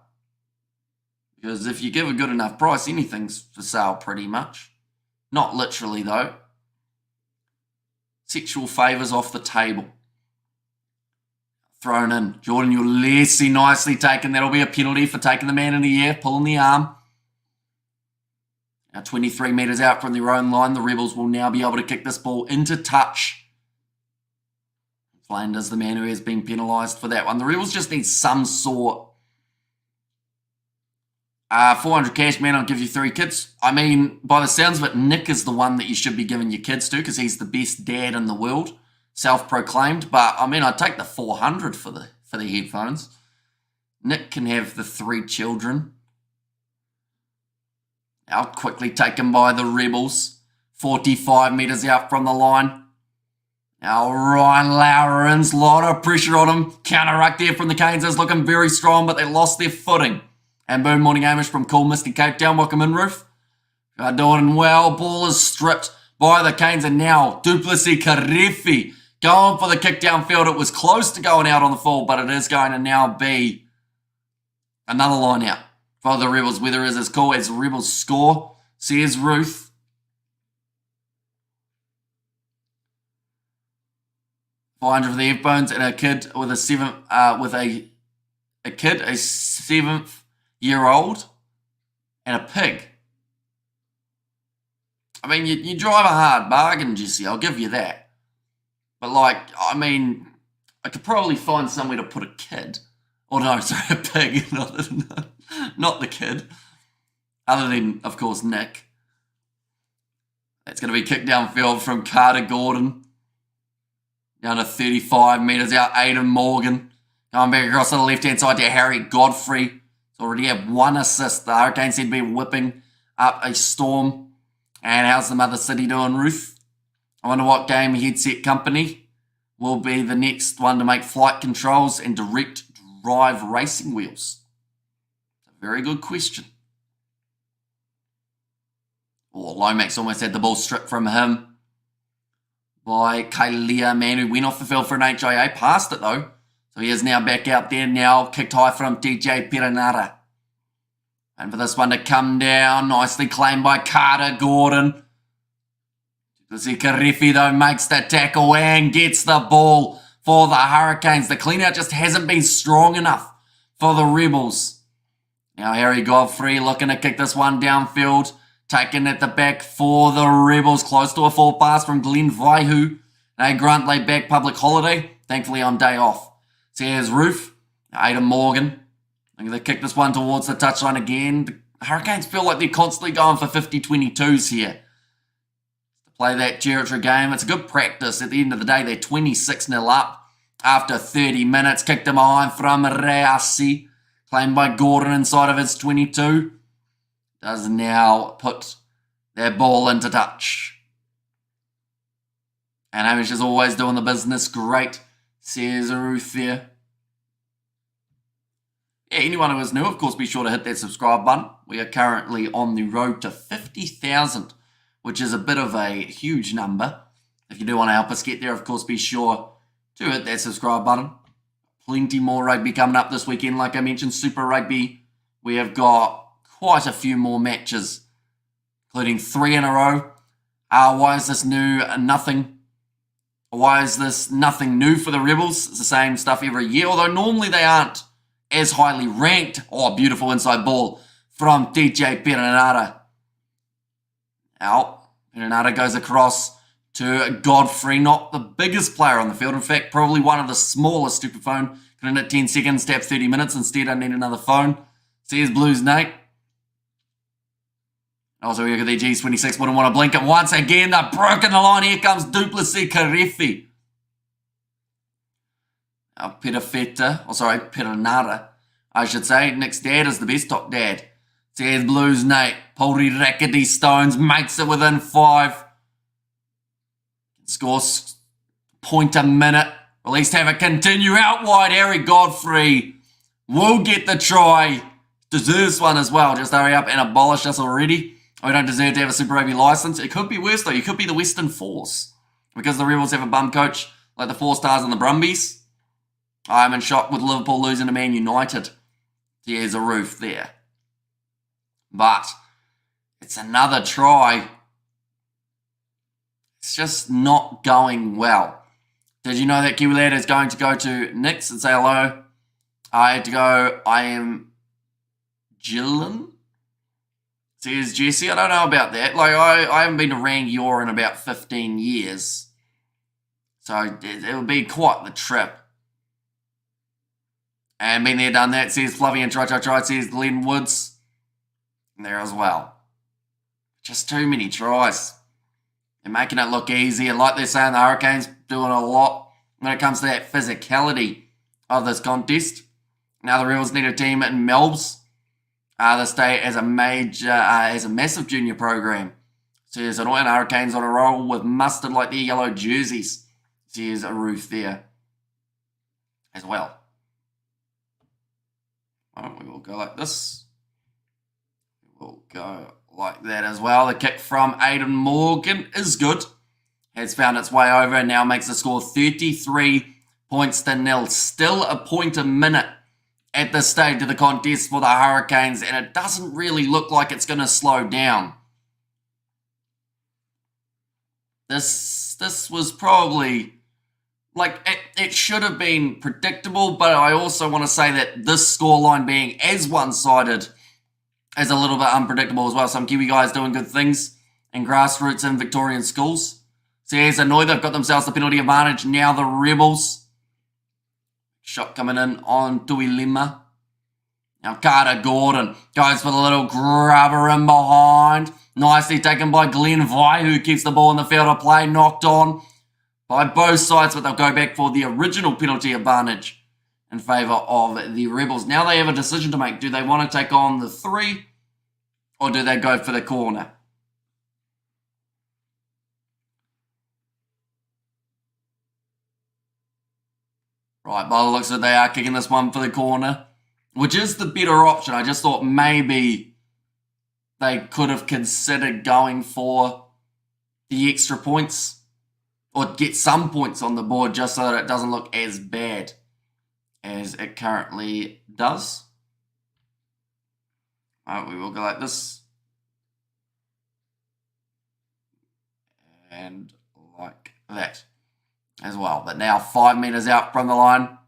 Because if you give a good enough price, anything's for sale pretty much. Not literally though. Sexual favours off the table. Thrown in. Jordan Ulesi nicely taken. That'll be a penalty for taking the man in the air, pulling the arm. Now 23 metres out from their own line, the Rebels will now be able to kick this ball into touch. Flanders, the man who has been penalised for that one. The Rebels just need some sort. 400 cash, man, I'll give you 3 kids. I mean, by the sounds of it, Nick is the one that you should be giving your kids to because he's the best dad in the world. Self-proclaimed. But, I mean, I'd take the 400 for the headphones. Nick can have the 3 children. Now quickly taken by the Rebels. 45 metres out from the line. Now Ryan Lowrens, a lot of pressure on him. Counter-ruck there from the Canes is looking very strong, but they lost their footing. And boom, morning Amish from cool misty Cape Town. Welcome in, Roof. Doing well. Ball is stripped by the Canes, and now Duplessis Karefi going for the kick downfield. It was close to going out on the full, but it is going to now be another line out for the Rebels. Weather is as cool as Rebels score, says Ruth. $400 for the headphones and a kid with a 7-year-old, and a pig. I mean, you drive a hard bargain, Jesse. I'll give you that. But like, I mean, I could probably find somewhere to put a kid. Or no, sorry, a pig, not the kid. Other than, of course, Nick. That's going to be kicked downfield from Carter Gordon. Down to 35 metres out, Aidan Morgan. Going back across to the left-hand side to Harry Godfrey. He's already had 1 assist. The Hurricanes seem to be whipping up a storm. And how's the Mother City doing, Ruth? I wonder what game headset company will be the next one to make flight controls and direct drive racing wheels. A very good question. Oh, Lomax almost had the ball stripped from him by Kalia, man, who went off the field for an HIA. Passed it, though. So he is now back out there now. Kicked high from DJ Perenara. And for this one to come down, nicely claimed by Carter Gordon. Karefi, though, makes the tackle and gets the ball for the Hurricanes. The clean-out just hasn't been strong enough for the Rebels. Now Harry Godfrey looking to kick this one downfield. Taken at the back for the Rebels. Close to a full pass from Glenn Vaihu. Hey, Grant laid back public holiday. Thankfully on day off. So here's Roof. Aidan Morgan. I'm going to kick this one towards the touchline again. The Hurricanes feel like they're constantly going for 50-22s here. To play that territory game, it's a good practice. At the end of the day, they're 26-0 up after 30 minutes. Kicked them behind from Reasi. Claimed by Gordon inside of his 22. Does now put their ball into touch. And Hamish is always doing the business. Great, says Ruth there. Yeah, anyone who is new, of course, be sure to hit that subscribe button. We are currently on the road to 50,000, which is a bit of a huge number. If you do want to help us get there, of course, be sure to hit that subscribe button. Plenty more rugby coming up this weekend. Like I mentioned, Super Rugby. We have got quite a few more matches, including 3 in a row. Why is this new? Nothing. Why is this nothing new for the Rebels? It's the same stuff every year, although normally they aren't as highly ranked. Oh, beautiful inside ball from DJ Perenara. Out. Perenara goes across to Godfrey, not the biggest player on the field. In fact, probably one of the smallest. Superphone. Couldn't hit 10 seconds, tap 30 minutes. Instead, I need another phone. Says Blues Nate. Also, we look at the G26, wouldn't want to blink it once again. They've broken the line. Here comes Duplessis Karefi. Now, Perenara, I should say. Nick's dad is the best top dad. Says Blues Nate. Poldy Rackety Stones makes it within 5. Scores point a minute. At least have it continue out wide. Harry Godfrey will get the try. Deserves one as well. Just hurry up and abolish us already. We don't deserve to have a Super Rugby license. It could be worse though. You could be the Western Force. Because the Rebels have a bum coach like the 4 Stars and the Brumbies. I'm in shock with Liverpool losing to Man United. There's a roof there. But it's another try. It's just not going well. Did you know that Kiwi Lad is going to go to Nick's and say hello? I had to go, I am Gillen? Says Jesse, I don't know about that. Like, I haven't been to Rangiora in about 15 years. So it would be quite the trip. And been there, done that, says Fluffy and try, says Glenn Woods. There as well. Just too many tries. They're making it look easy. And like they're saying, the Hurricanes doing a lot when it comes to that physicality of this contest. Now the Rebels need a team in Melbs. The state as a massive junior program. Says annoying Hurricanes on a roll with mustard like their yellow jerseys. Says a roof there as well. We will go like this. We'll go like that as well. The kick from Aidan Morgan is good. Has found its way over and now makes the score 33 points to 0. Still a point a minute at this stage of the contest for the Hurricanes, and it doesn't really look like it's going to slow down. This was probably, like, it should have been predictable, but I also want to say that this scoreline being as one-sided is a little bit unpredictable as well. Some Kiwi guys doing good things in grassroots and Victorian schools. So yes, annoyed they've got themselves the penalty advantage. Now the Rebels. Shot coming in on Tuilima. Now Carter Gordon goes for the little grubber in behind. Nicely taken by Glenn Vai, who keeps the ball in the field of play. Knocked on by both sides, but they'll go back for the original penalty advantage in favour of the Rebels. Now they have a decision to make. Do they want to take on the 3 or do they go for the corner? Right, by the looks of it, they are kicking this one for the corner, which is the better option. I just thought maybe they could have considered going for the extra points or get some points on the board just so that it doesn't look as bad as it currently does. Right, we will go like this. And like that as well. But now 5 metres out from the line.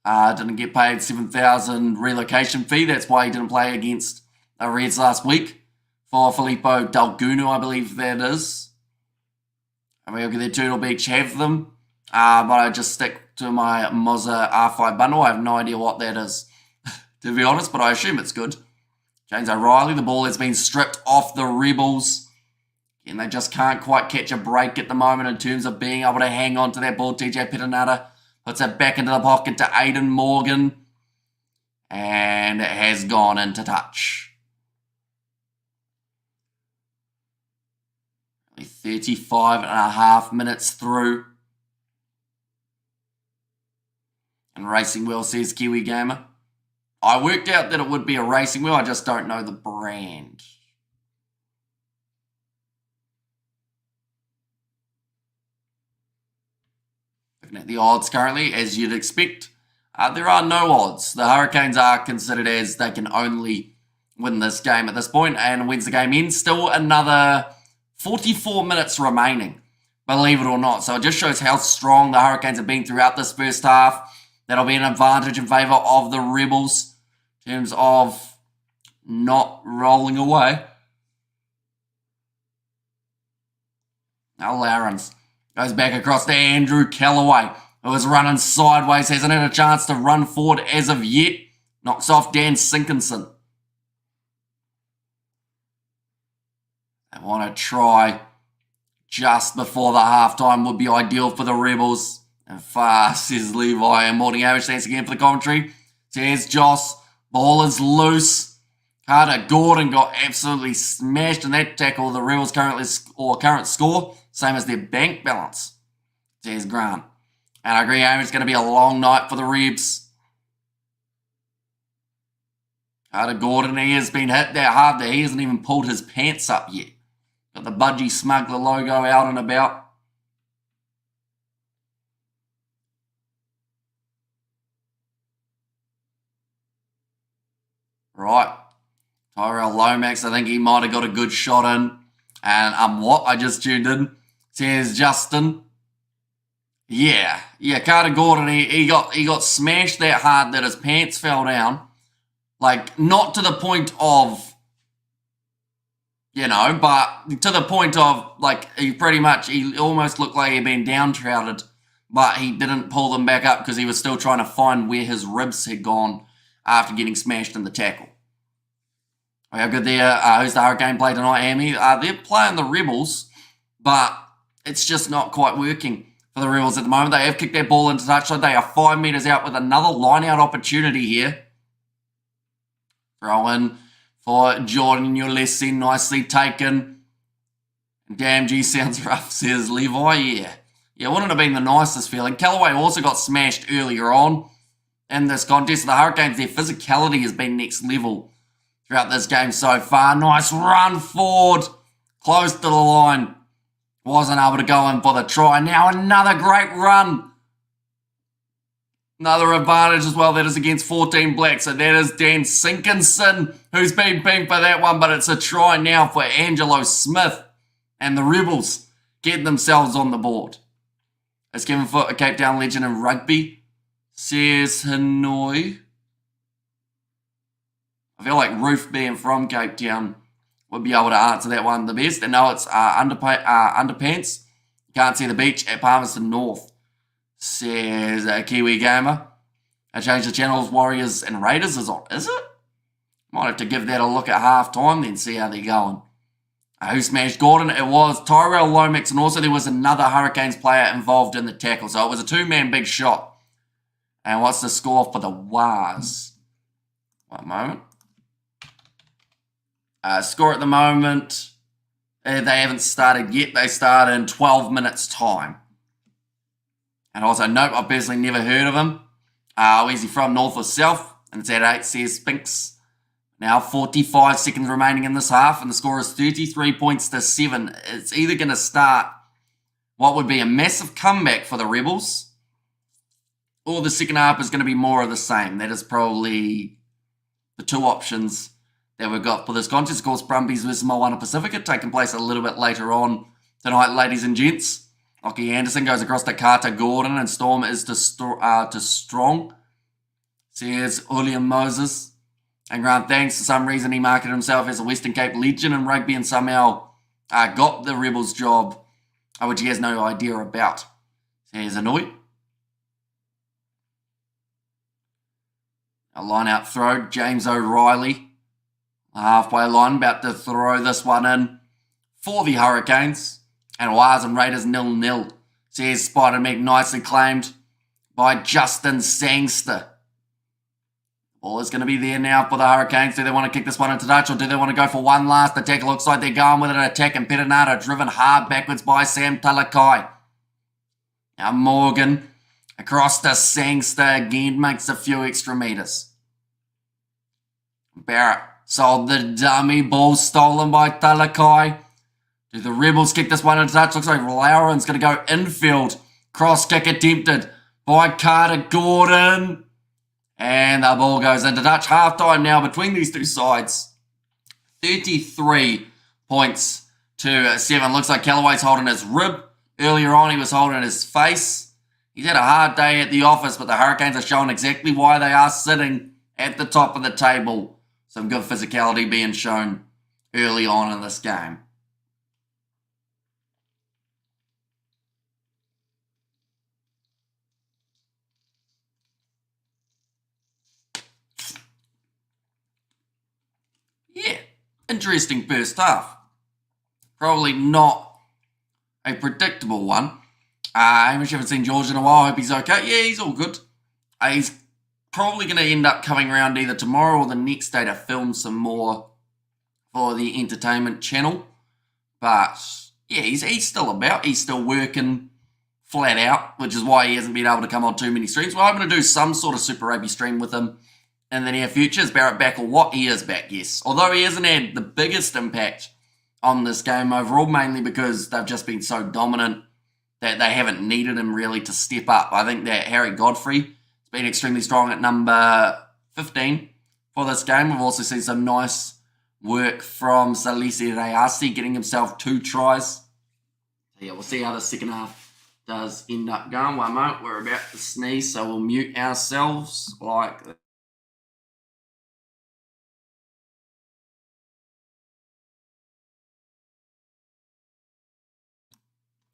Didn't get paid 7,000 relocation fee. That's why he didn't play against the Reds last week. For Filippo Dalguno, I believe that is. And we'll get their Turtle Beach have them. But I just stick to my Moza R5 bundle. I have no idea what that is, to be honest, but I assume it's good. James O'Reilly, the ball has been stripped off the Rebels. And they just can't quite catch a break at the moment in terms of being able to hang on to that ball. TJ Perenara puts it back into the pocket to Aidan Morgan. And it has gone into touch. 35 and a half minutes through. And Racing Wheel says Kiwi Gamer. I worked out that it would be a Racing Wheel. I just don't know the brand. Looking at the odds currently, as you'd expect, there are no odds. The Hurricanes are considered as they can only win this game at this point, and when's the game end? Still another 44 minutes remaining, believe it or not. So it just shows how strong the Hurricanes have been throughout this first half. That'll be an advantage in favour of the Rebels in terms of not rolling away. Now Lawrence goes back across to Andrew Callaway, who is running sideways, hasn't had a chance to run forward as of yet. Knocks off Dan Sinkinson. They want to try just before the halftime would be ideal for the Rebels. And fast says Levi, and Morning Average, thanks again for the commentary. Says Joss, ball is loose. Carter Gordon got absolutely smashed in that tackle. The Rebels current score, same as their bank balance, says Grant. And I agree, Amy, it's going to be a long night for the Rebs. Carter Gordon, he has been hit that hard that he hasn't even pulled his pants up yet. Got the Budgie Smuggler logo out and about. Right. Tyrell Lomax, I think he might have got a good shot in. And I just tuned in. Says Justin. Yeah, Carter Gordon, he got smashed that hard that his pants fell down. Like, not to the point of, but to the point of, like, he almost looked like he'd been downtrodden, but he didn't pull them back up because he was still trying to find where his ribs had gone after getting smashed in the tackle. How good there. Who's the Hurricane play tonight, Amy? They're playing the Rebels, but it's just not quite working for the Rebels at the moment. They have kicked their ball into touch, so they are 5 metres out with another line-out opportunity here. Throw in for Jordan Ulysses, nicely taken. Damn, G sounds rough, says Levi. Yeah, wouldn't have been the nicest feeling. Callaway also got smashed earlier on in this contest. The Hurricanes, their physicality has been next level throughout this game so far. Nice run forward, close to the line. Wasn't able to go in for the try. Now another great run. Another advantage as well. That is against 14 Black. So that is Dan Sinkinson who's been beaten for that one. But it's a try now for Angelo Smith. And the Rebels get themselves on the board. It's given for a Cape Town legend in rugby. Says Hanoi. I feel like Ruth being from Cape Town would be able to answer that one the best. And now it's underpants. You can't see the beach at Palmerston North, says Kiwi Gamer. I changed the channels. Warriors and Raiders is on. Is it? Might have to give that a look at half time then, see how they're going. Who smashed Gordon? It was Tyrell Lomax, and also there was another Hurricanes player involved in the tackle. So it was a two-man big shot. And what's the score for the Wars? One moment. Score at the moment, they haven't started yet. They start in 12 minutes' time. And also, nope, I've personally never heard of him. Where's he from, north or south? And it's at 8, says Spinks. Now 45 seconds remaining in this half, and the score is 33 points to 7. It's either going to start what would be a massive comeback for the Rebels, or the second half is going to be more of the same. That is probably the two options that we've got for this contest. Of course, Brumbies versus Moana Pacific taking place a little bit later on tonight, ladies and gents. Lockie Anderson goes across to Carter Gordon, and Storm is to Strong. Says William Moses. And Grant, thanks. For some reason, he marketed himself as a Western Cape legend in rugby and somehow got the Rebels job, which he has no idea about. Says Annoy. A line-out throw. James O'Reilly. Halfway line, about to throw this one in for the Hurricanes. And Wars and Raiders 0-0. Says Spider Meg, nicely claimed by Justin Sangster. Ball is going to be there now for the Hurricanes. Do they want to kick this one into touch, or do they want to go for one last attack? It looks like they're going with an attack, and Petinata driven hard backwards by Sam Talakai. Now Morgan across to Sangster again, makes a few extra metres. Barrett sold the dummy, ball stolen by Talakai. Do the Rebels kick this one into touch? Looks like Lauren's going to go infield. Cross kick attempted by Carter Gordon. And the ball goes into touch. Half time now between these two sides. 33 points to 7. Looks like Callaway's holding his rib. Earlier on, he was holding his face. He's had a hard day at the office, but the Hurricanes are showing exactly why they are sitting at the top of the table. Some good physicality being shown early on in this game. Yeah, interesting first half. probably not a predictable one. Hamish, haven't seen George in a while. I hope he's okay. Yeah, he's all good. He's probably going to end up coming around either tomorrow or the next day to film some more for the entertainment channel. But yeah, he's still about. He's still working flat out, which is why he hasn't been able to come on too many streams. Well, I'm going to do some sort of Super Rugby stream with him in the near future. Is Barrett back or what? He is back, yes. Although he hasn't had the biggest impact on this game overall, mainly because they've just been so dominant that they haven't needed him really to step up. I think that Harry Godfrey has been extremely strong at number 15 for this game. We've also seen some nice work from Salisi Rayasi, getting himself 2 tries. So yeah, we'll see how the second half does end up going. One moment, we're about to sneeze, so we'll mute ourselves like that.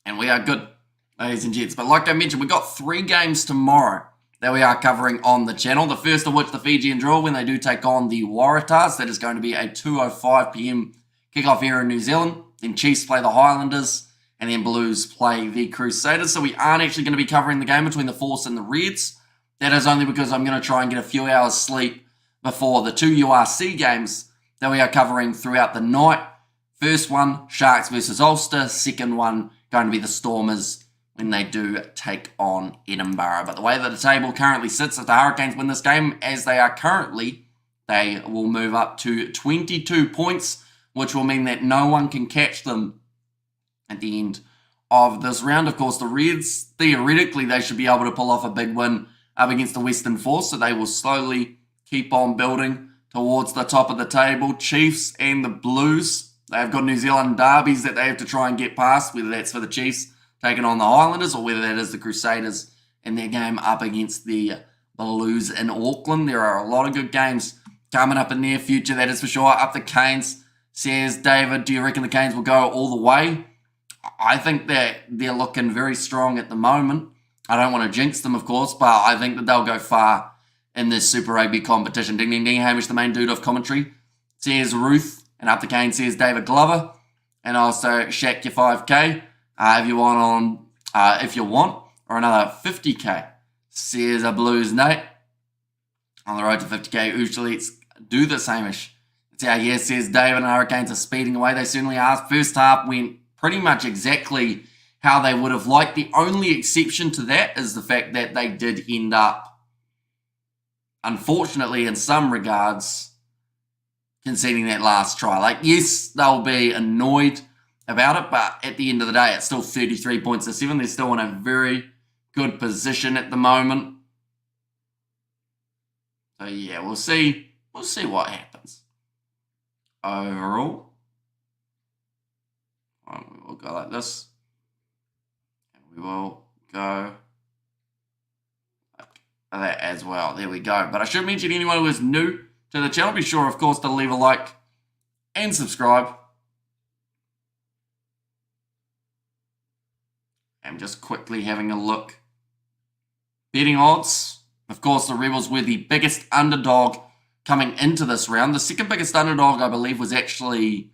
And we are good, ladies and gents. But like I mentioned, we've got 3 games tomorrow that we are covering on the channel. The first of which, the Fijian draw, when they do take on the Waratahs. That is going to be a 2:05 p.m. kickoff here in New Zealand. Then Chiefs play the Highlanders, and then Blues play the Crusaders. So we aren't actually going to be covering the game between the Force and the Reds. That is only because I'm going to try and get a few hours sleep before the 2 URC games that we are covering throughout the night. First one, Sharks versus Ulster. Second one, going to be the Stormers when they do take on Edinburgh. But the way that the table currently sits, if the Hurricanes win this game, as they are currently, they will move up to 22 points, which will mean that no one can catch them at the end of this round. Of course, the Reds, theoretically, they should be able to pull off a big win up against the Western Force, so they will slowly keep on building towards the top of the table. Chiefs and the Blues, they've got New Zealand derbies that they have to try and get past, whether that's for the Chiefs taking on the Highlanders or whether that is the Crusaders in their game up against the Blues in Auckland. There are a lot of good games coming up in the near future, that is for sure. Up the Canes, says David, do you reckon the Canes will go all the way? I think that they're looking very strong at the moment. I don't want to jinx them, of course, but I think that they'll go far in this Super Rugby competition. Ding, ding, ding. Hamish, the main dude of commentary, says Ruth. And up the cane says David Glover. And also Shaq your 5K. If you want, or another 50K, says a Blues Nate. On the road to 50K, usually it's do this, Hamish. It's how yes, says David, and Hurricanes are speeding away. They certainly are. First half went pretty much exactly how they would have liked. The only exception to that is the fact that they did end up, unfortunately, in some regards, conceding that last try. Like, yes, they'll be annoyed about it, but at the end of the day, it's still 33 points to 7. They're still in a very good position at the moment. So yeah, we'll see what happens. Overall, we will go like this, and we will go like that as well. There we go. But I should mention, anyone who is new to the channel, be sure, of course, to leave a like and subscribe. I'm just quickly having a look. Betting odds. Of course, the Rebels were the biggest underdog coming into this round. The second biggest underdog, I believe, was actually,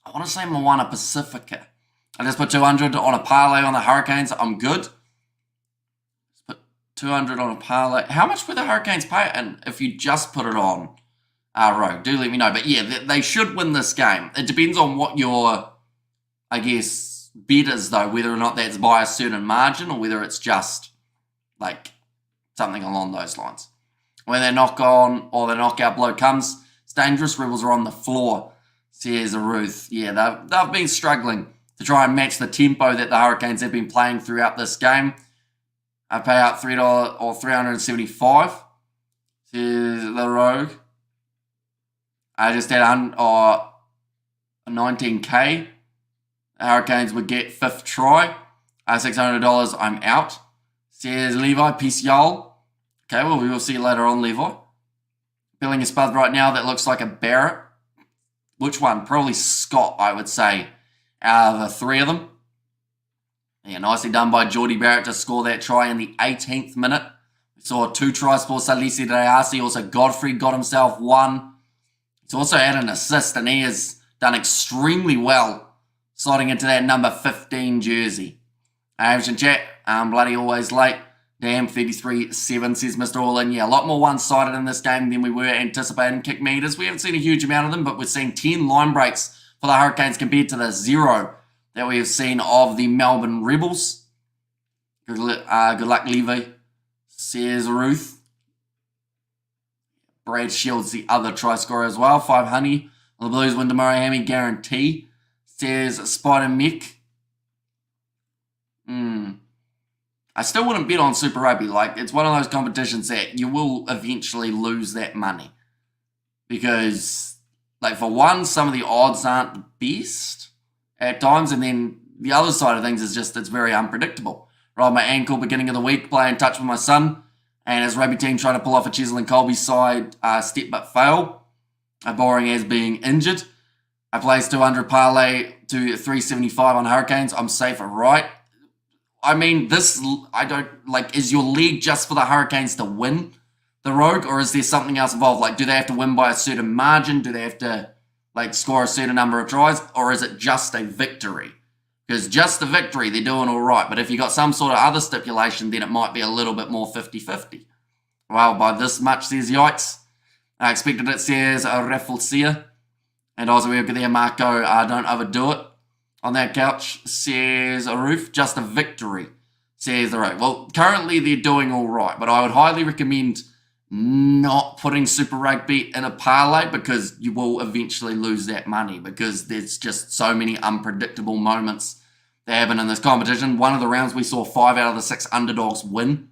I want to say Moana Pacifica. I just put 200 on a parlay on the Hurricanes. I'm good. Just put 200 on a parlay. How much were the Hurricanes pay? And if you just put it on Rogue, do let me know. But yeah, they should win this game. It depends on what your, I guess, bet is, though, whether or not that's by a certain margin or whether it's just like something along those lines. When their knock-on or the knockout blow comes, it's dangerous. Rebels are on the floor, says Ruth. Yeah, they've been struggling to try and match the tempo that the Hurricanes have been playing throughout this game. I pay out $3 or $375, says the Rogue. I just had a 19K. The Hurricanes would get fifth try. $600, I'm out, says Levi Piciol. Okay, well, we will see you later on, Levi. Billing a spud right now that looks like a Barrett. Which one? Probably Scott, I would say, out of the 3 of them. Yeah, nicely done by Geordie Barrett to score that try in the 18th minute. We saw 2 tries for Salisi Reasi. Also, Godfrey got himself 1. He's also had an assist, and he has done extremely well, slotting into that number 15 jersey. Average chat, bloody always late. Damn, 33-7 says Mr. All-In. Yeah, a lot more one-sided in this game than we were anticipating. Kick meters, we haven't seen a huge amount of them, but we're seeing 10 line breaks for the Hurricanes compared to the 0 that we have seen of the Melbourne Rebels. Good luck, Levi, says Ruth. Brad Shields, the other try scorer as well. 500. The Blues win tomorrow, Hammy, guarantee, says Spider Mick. I still wouldn't bet on Super Rugby. Like, it's one of those competitions that you will eventually lose that money. Because, like, for one, some of the odds aren't the best at times. And then the other side of things is just, it's very unpredictable. Rolled my ankle beginning of the week, playing touch with my son. And his rugby team trying to pull off a Cheslin and Colby side step but fail. Boring as being injured. I placed 200 parlay to 375 on Hurricanes. I'm safe and right. I mean, is your league just for the Hurricanes to win the Rogue, or is there something else involved? Like, do they have to win by a certain margin? Do they have to, like, score a certain number of tries, or is it just a victory? Because just the victory, they're doing all right. But if you got some sort of other stipulation, then it might be a little bit more 50-50. Well, by this much, says Yikes. I expected it, says Refulsia. And also, we have there, Marco, don't overdo it. On that couch, says a Roof, just a victory, says the Rogue. Well, currently they're doing all right, but I would highly recommend not putting Super Rugby in a parlay because you will eventually lose that money because there's just so many unpredictable moments that happen in this competition. One of the rounds we saw 5 out of the 6 underdogs win.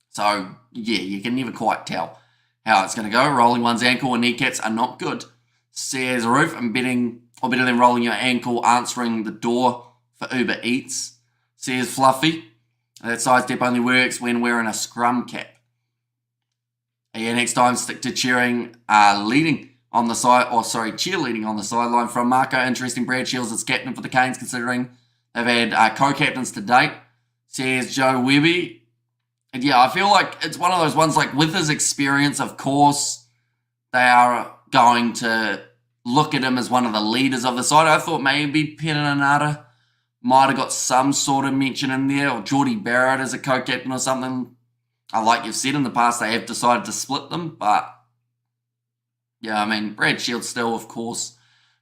So, yeah, you can never quite tell how it's going to go. Rolling one's ankle and kneecaps are not good, says a Roof. I'm betting... or better than rolling your ankle, answering the door for Uber Eats, says Fluffy. That side step only works when wearing a scrum cap. Yeah, next time stick to cheering, cheerleading on the sideline from Marco. Interesting, Brad Shields as captain for the Canes, considering they've had co-captains to date, says Joe Webby. And yeah, I feel like it's one of those ones, like with his experience, of course, they are going to look at him as one of the leaders of the side. I thought maybe Penanata might have got some sort of mention in there, or Geordie Barrett as a co-captain or something. Like you've said, in the past they have decided to split them, but yeah, I mean, Brad Shields still, of course,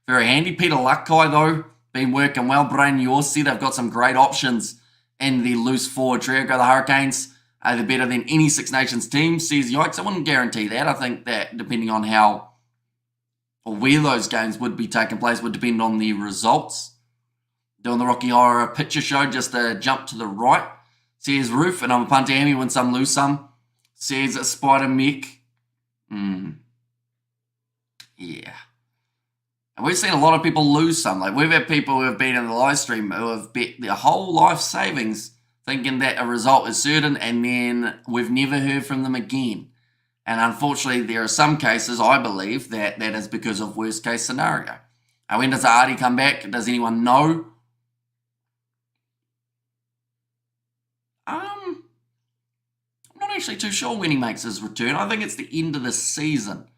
very handy. Peter Luckey, though, been working well. Brian Yorsi, they've got some great options in the loose forward trio. Go the Hurricanes. They're better than any Six Nations team, says Yikes. I wouldn't guarantee that. I think that depending on how or where those games would be taking place would depend on the results. Doing the Rocky Horror picture show, just a jump to the right, says Roof, and I'm a punter, Hammy, win some, lose some, says Spider Mech. Yeah. And we've seen a lot of people lose some. Like, we've had people who have been in the live stream who have bet their whole life savings thinking that a result is certain, and then we've never heard from them again. And unfortunately, there are some cases, I believe, that is because of worst case scenario. When does Artie come back? Does anyone know? I'm not actually too sure when he makes his return. I think it's the end of the season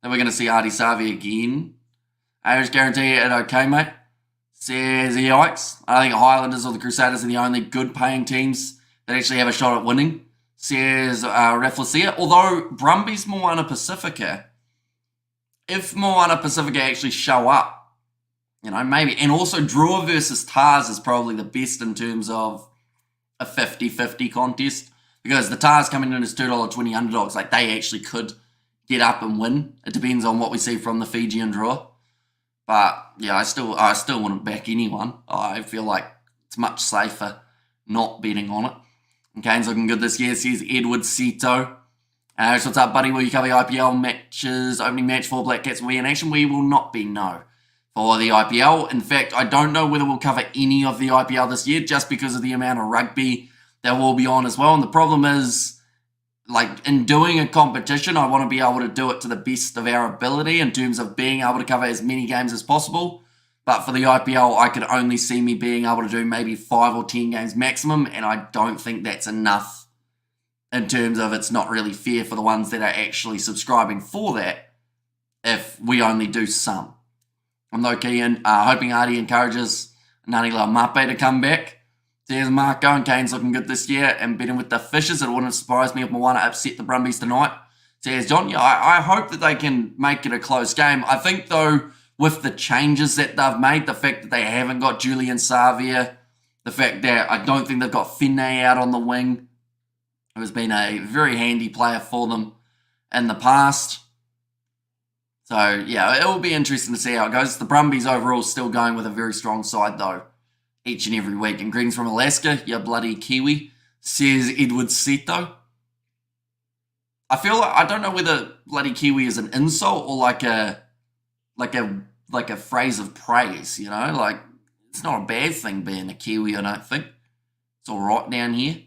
that we're going to see Artie Savi again. I just guarantee it, okay, mate, says Yikes. I think Highlanders or the Crusaders are the only good paying teams that actually have a shot at winning, says Rafflesia. Although Brumbies Moana Pacifica, if Moana Pacifica actually show up, you know, maybe. And also Drua versus Tars is probably the best in terms of a 50-50 contest, because the Tars coming in as $2.20 underdogs, like they actually could get up and win. It depends on what we see from the Fijian draw. But yeah, I still wouldn't back anyone. I feel like it's much safer not betting on it. And Kane's looking good this year, says Edward Sito. What's up, buddy? Will you cover the IPL matches? Opening match for Black Cats will be in action. We will not be, no, for the IPL. In fact, I don't know whether we'll cover any of the IPL this year just because of the amount of rugby that will be on as well. And the problem is, like, in doing a competition, I want to be able to do it to the best of our ability in terms of being able to cover as many games as possible. But for the IPL, I could only see me being able to do maybe 5 or 10 games maximum, and I don't think that's enough in terms of it's not really fair for the ones that are actually subscribing for that if we only do some. I'm low-key hoping Artie encourages Nani Laumape to come back. There's Marco and Kane's looking good this year and betting with the Fishers. It wouldn't surprise me if Moana upset the Brumbies tonight. Says John, yeah, I hope that they can make it a close game. I think, though, with the changes that they've made, the fact that they haven't got Julian Savia, the fact that I don't think they've got Finney out on the wing, who has been a very handy player for them in the past. So, yeah, it will be interesting to see how it goes. The Brumbies overall still going with a very strong side, though, each and every week. And greetings from Alaska, you bloody Kiwi, says Edward Seto. I feel like I don't know whether bloody Kiwi is an insult or like a phrase of praise, you know? Like, it's not a bad thing being a Kiwi, I don't think. It's all right down here.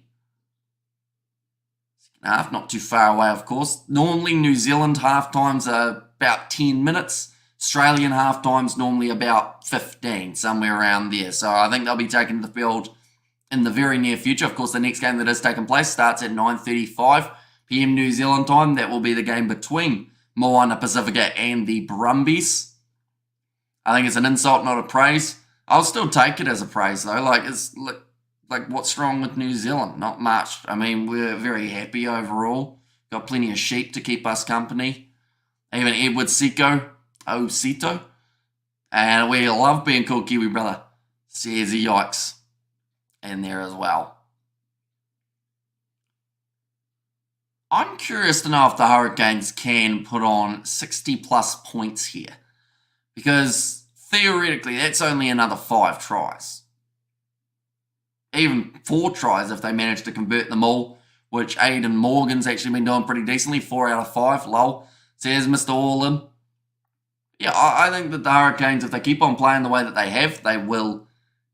Second half, not too far away, of course. Normally, New Zealand half times are about 10 minutes. Australian half times normally about 15, somewhere around there. So I think they'll be taking the field in the very near future. Of course, the next game that is taking place starts at 9:35 p.m. New Zealand time. That will be the game between Moana Pacifica and the Brumbies. I think it's an insult, not a praise. I'll still take it as a praise, though. Like what's wrong with New Zealand? Not much. I mean, we're very happy overall. Got plenty of sheep to keep us company. Even Edward Sito, and we love being called Kiwi brother. Says yikes in there as well. I'm curious to know if the Hurricanes can put on 60 plus points here, because theoretically that's only another 5 tries. Even 4 tries if they manage to convert them all, which Aidan Morgan's actually been doing pretty decently. 4 out of 5, lol, says Mr. Orlin. Yeah, I think that the Hurricanes, if they keep on playing the way that they have, they will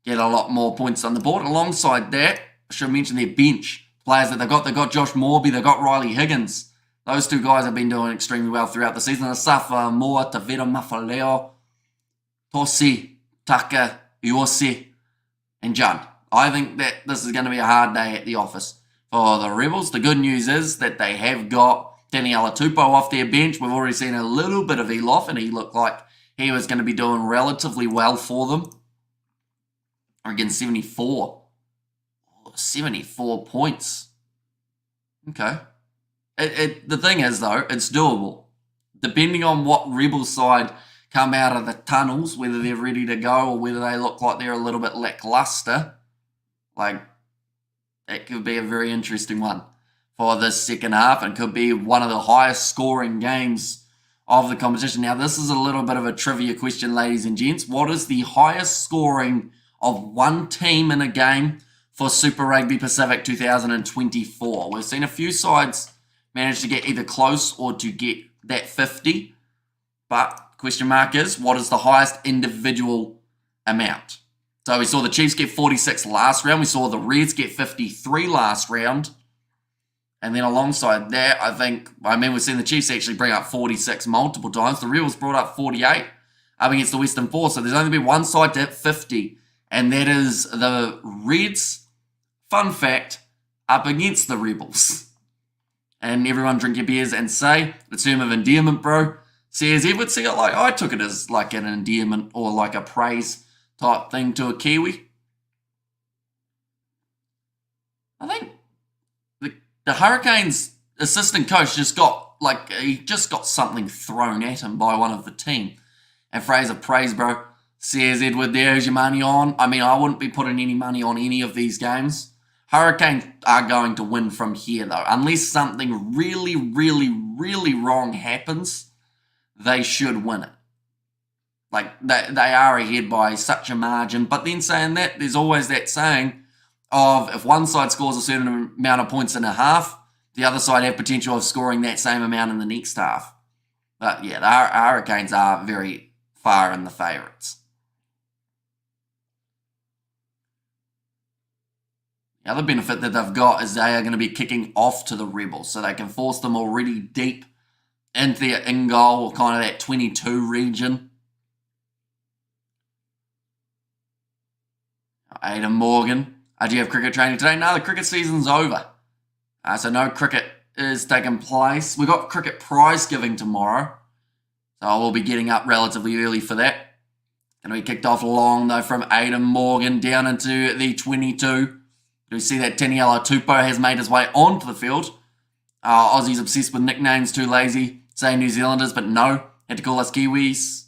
get a lot more points on the board. Alongside that, I should mention their bench players that they've got. They've got Josh Morby, they've got Riley Higgins. Those 2 guys have been doing extremely well throughout the season. Asafa Moa, Tavera Mafaleo, Tosi, Taka, Iose, and Judd. I think that this is going to be a hard day at the office for the Rebels. The good news is that they have got Daniela Tupou off their bench. We've already seen a little bit of Elof, and he looked like he was going to be doing relatively well for them. Again, 74. 74 points. Okay. The thing is, though, it's doable. Depending on what Rebels side come out of the tunnels, whether they're ready to go or whether they look like they're a little bit lackluster, like, that could be a very interesting one for this second half, and could be one of the highest scoring games of the competition. Now, this is a little bit of a trivia question, ladies and gents. What is the highest scoring of one team in a game for Super Rugby Pacific 2024? We've seen a few sides manage to get either close or to get that 50, but question mark is, what is the highest individual amount? So we saw the Chiefs get 46 last round. We saw the Reds get 53 last round. And then alongside that, we've seen the Chiefs actually bring up 46 multiple times. The Rebels brought up 48 up against the Western Force. So there's only been one side to hit 50, and that is the Reds, fun fact, up against the Rebels. And everyone drink your beers and say, the term of endearment, bro, says Edward, see it like I took it as like an endearment or like a praise type thing to a Kiwi. I think the Hurricanes assistant coach just got something thrown at him by one of the team. And Fraser, praise, bro, says Edward, there's your money on. I mean, I wouldn't be putting any money on any of these games. Hurricanes are going to win from here, though. Unless something really, really, really wrong happens, they should win it. Like, they are ahead by such a margin. But then saying that, there's always that saying of if one side scores a certain amount of points in a half, the other side have potential of scoring that same amount in the next half. But yeah, the Hurricanes are very far in the favourites. The other benefit that they've got is they are going to be kicking off to the Rebels, so they can force them already deep into their in-goal or kind of that 22 region. Aidan Morgan, do you have cricket training today? No, the cricket season's over. So no cricket is taking place. We've got cricket prize giving tomorrow. So I will be getting up relatively early for that. Going to be kicked off long, though, from Aidan Morgan down into the 22. We see that Taniela Tupou has made his way onto the field. Aussies obsessed with nicknames, too lazy, saying New Zealanders, but no, had to call us Kiwis.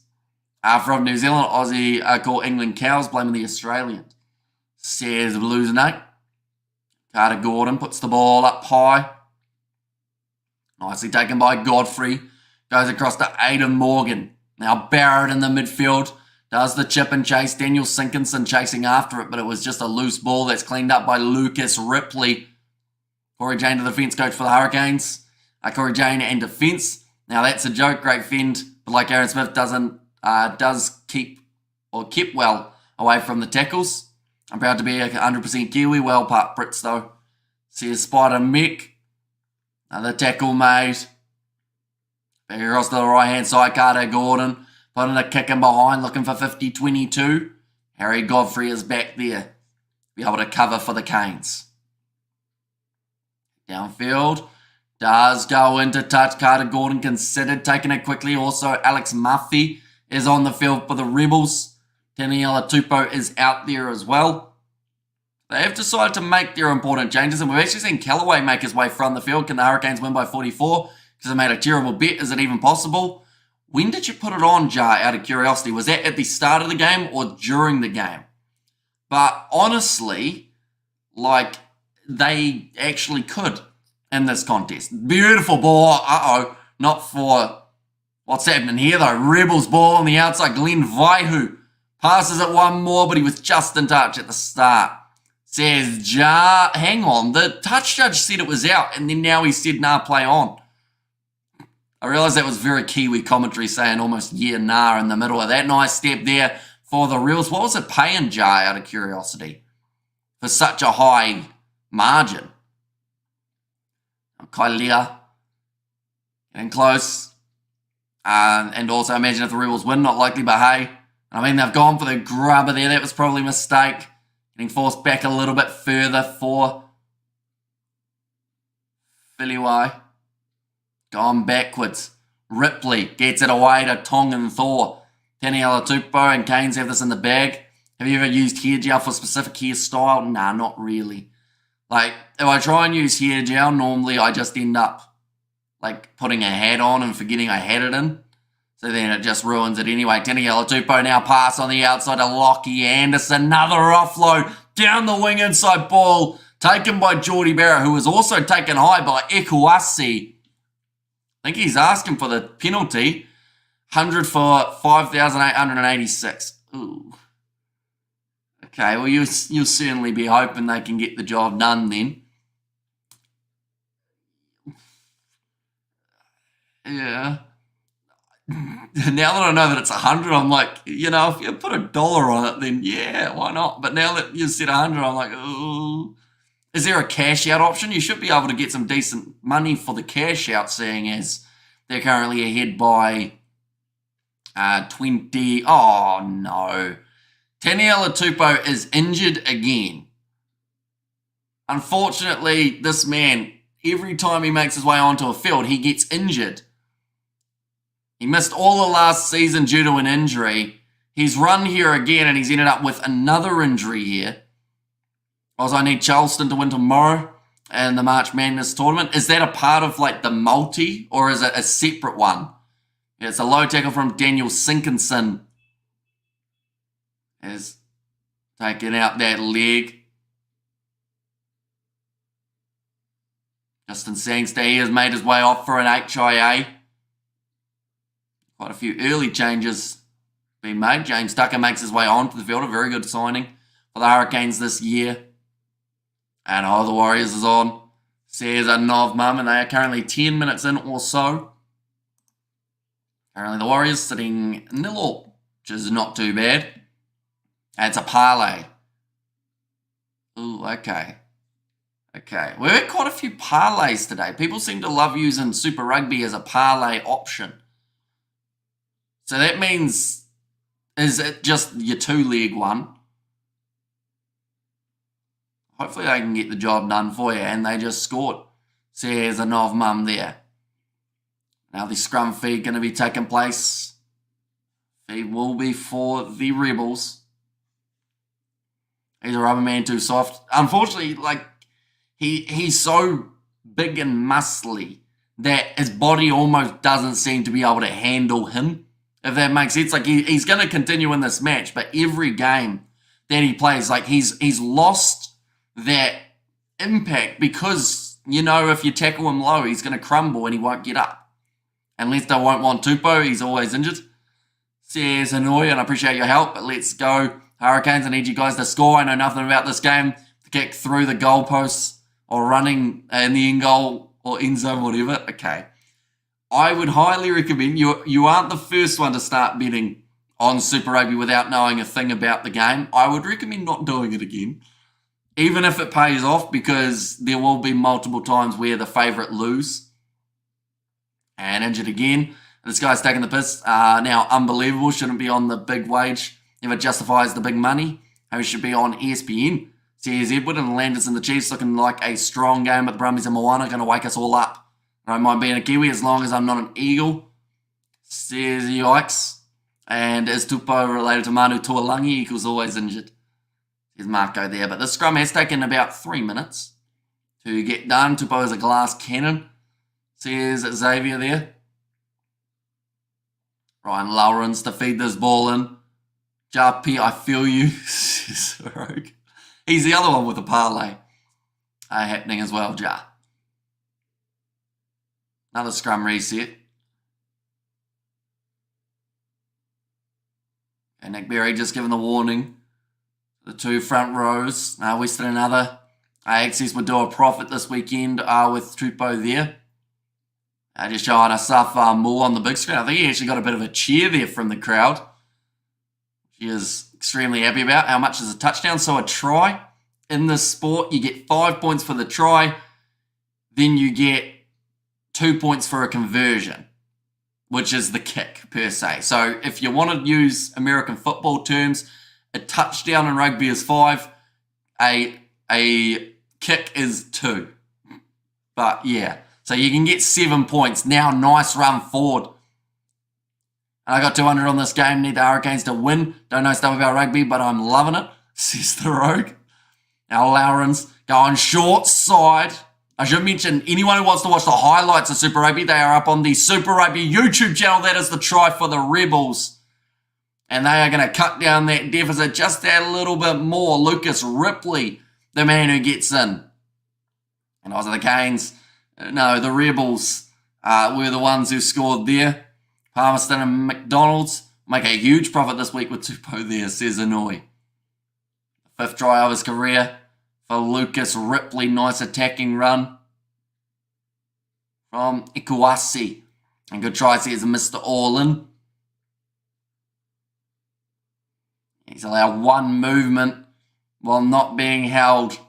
From New Zealand, Aussie call England cows, blaming the Australians. Says Blues Nate. Carter Gordon puts the ball up high. Nicely taken by Godfrey. Goes across to Aidan Morgan. Now Barrett in the midfield. Does the chip and chase. Daniel Sinkinson chasing after it, but it was just a loose ball that's cleaned up by Lucas Ripley. Corey Jane to the fence coach for the Hurricanes. Corey Jane and defence. Now that's a joke, great fend, but like Aaron Smith does keep well away from the tackles. I'm proud to be a 100% Kiwi. Well part Brits though. See a Spider Mick. Another tackle made. Back across to the right hand side, Carter Gordon. Putting a kick in behind, looking for 50-22. Harry Godfrey is back there. Be able to cover for the Canes. Downfield. Does go into touch. Carter Gordon considered taking it quickly. Also, Alex Murphy is on the field for the Rebels. Taniela Tupou is out there as well. They have decided to make their important changes, and we've actually seen Callaway make his way from the field. Can the Hurricanes win by 44? Because they made a terrible bet. Is it even possible? When did you put it on, Jar, out of curiosity? Was that at the start of the game or during the game? But honestly, like, they actually could in this contest. Beautiful ball. Not for what's happening here, though. Rebels ball on the outside. Glenn Vaihu passes it one more, but he was just in touch at the start. Says Jar, hang on. The touch judge said it was out, and then now he said, nah, play on. I realised that was very Kiwi commentary saying almost yeah, nah in the middle of that. Nice step there for the Reels. What was it paying, Jar, out of curiosity, for such a high margin? Kailia getting close. And also imagine if the Rebels win, not likely, but hey. I mean, they've gone for the grubber there. That was probably a mistake. Getting forced back a little bit further for Filiwai. Gone backwards. Ripley gets it away to Tongan Thor. Taniela Tupou and Canes have this in the bag. Have you ever used hair gel for specific hairstyle? Nah, not really. Like, if I try and use hair gel, normally I just end up, like, putting a hat on and forgetting I had it in. So then it just ruins it anyway. Taniela Tupou now pass on the outside to Lockie Anderson. Another offload down the wing inside ball. Taken by Geordie Barrett, who was also taken high by Ekuasi. I think he's asking for the penalty. 100 for 5,886. Ooh. Okay, well, you'll certainly be hoping they can get the job done then. Yeah. Now that I know that it's 100, I'm like, you know, if you put $1 on it, then yeah, why not? But now that you said 100, I'm like, ooh. Is there a cash out option? You should be able to get some decent money for the cash out, seeing as they're currently ahead by 20. Oh, no. Taniela Tupou is injured again. Unfortunately, this man, every time he makes his way onto a field, he gets injured. He missed all the last season due to an injury. He's run here again, and he's ended up with another injury here. Also, I need Charleston to win tomorrow in the March Madness tournament. Is that a part of, like, the multi, or is it a separate one? Yeah, it's a low tackle from Daniel Sinkinson. Is taking out that leg. Justin Sangster, he has made his way off for an HIA. Quite a few early changes being made. James Tucker makes his way onto the field. A very good signing for the Hurricanes this year. And the Warriors is on. Says a Nov Mum, and they are currently 10 minutes in or so. Currently the Warriors sitting 0-0, which is not too bad. And it's a parlay. Ooh, okay. Okay. We've had quite a few parlays today. People seem to love using Super Rugby as a parlay option. So that means, is it just your 2-leg one? Hopefully they can get the job done for you, and they just scored. So here's a Nov Mum there. Now the scrum feed going to be taking place. He will be for the Rebels. He's a rubber man too soft. Unfortunately, like, he's so big and muscly that his body almost doesn't seem to be able to handle him, if that makes sense. Like, he's going to continue in this match, but every game that he plays, like, he's lost that impact because, you know, if you tackle him low, he's going to crumble and he won't get up. Unless they won't want Tupou, he's always injured. Says Hanoi, and I appreciate your help, but let's go. Hurricanes, I need you guys to score. I know nothing about this game. To kick through the goalposts or running in the end goal or end zone, whatever. Okay. I would highly recommend, you aren't the first one to start betting on Super Rugby without knowing a thing about the game. I would recommend not doing it again, even if it pays off, because there will be multiple times where the favourite lose. And injured again. This guy's taking the piss. Now, unbelievable. Shouldn't be on the big wage if it justifies the big money. He should be on ESPN. Says Edward, and Landers and the Chiefs looking like a strong game, but the Brumbies and Moana going to wake us all up. I don't mind being a Kiwi as long as I'm not an Eagle. Says yikes. And is Tupou related to Manu Tuolangi? Equals always injured. Says Marco there. But this scrum has taken about 3 minutes to get done. Tupou is a glass cannon. Says Xavier there. Ryan Lawrence to feed this ball in. JP, I feel you. He's the other one with the parlay happening as well, Ja. Another scrum reset. And Nick Berry just given the warning. The two front rows. Western and other. Access would do a profit this weekend with Tupou there. Just showing us stuff more on the big screen. I think he actually got a bit of a cheer there from the crowd. She is extremely happy about. How much is a touchdown? So a try in this sport, you get 5 points for the try. Then you get 2 points for a conversion, which is the kick per se. So if you want to use American football terms, a touchdown in rugby is 5. A kick is 2. But yeah. So you can get 7 points. Now, nice run forward. And I got 200 on this game. Need the Hurricanes to win. Don't know stuff about rugby, but I'm loving it, says the Rogue. Now, Lawrence going short side. I should mention, anyone who wants to watch the highlights of Super Rugby, they are up on the Super Rugby YouTube channel. That is the try for the Rebels. And they are going to cut down that deficit just a little bit more. Lucas Ripley, the man who gets in. And also the Canes. No, the Rebels were the ones who scored there. Palmerston and McDonald's make a huge profit this week with Tupou there, says Inouye. 5th try of his career for Lucas Ripley. Nice attacking run from Ikuasi. And good try, says Mr. Orlin. He's allowed one movement while not being held.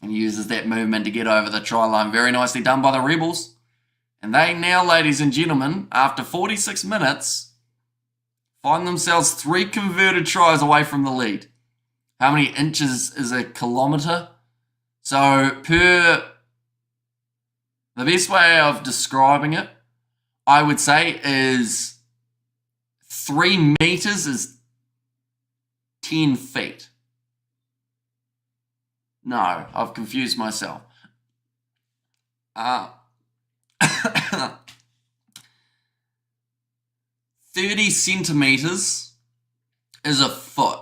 And uses that movement to get over the try line. Very nicely done by the Rebels. And they now, ladies and gentlemen, after 46 minutes, find themselves 3 converted tries away from the lead. How many inches is a kilometre? So, the best way of describing it, I would say, is 3 metres is 10 feet. No, I've confused myself. 30 centimetres is a foot.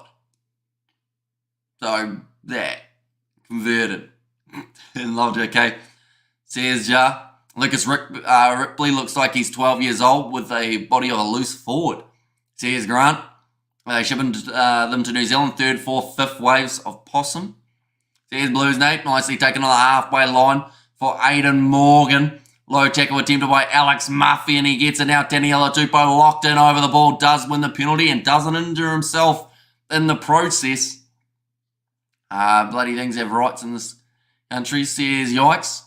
So, that. Converted. In logic, okay. Says Ja. Lucas Ripley looks like he's 12 years old with a body of a loose forward. Says Grant. They shipping them to New Zealand. 3rd, 4th, 5th waves of possum. There's Blues Nate, nicely taken on the halfway line for Aidan Morgan. Low tackle attempted by Alex Muffy, and he gets it now. Taniela Tupou locked in over the ball, does win the penalty and doesn't injure himself in the process. Bloody things have rights in this country, says yikes.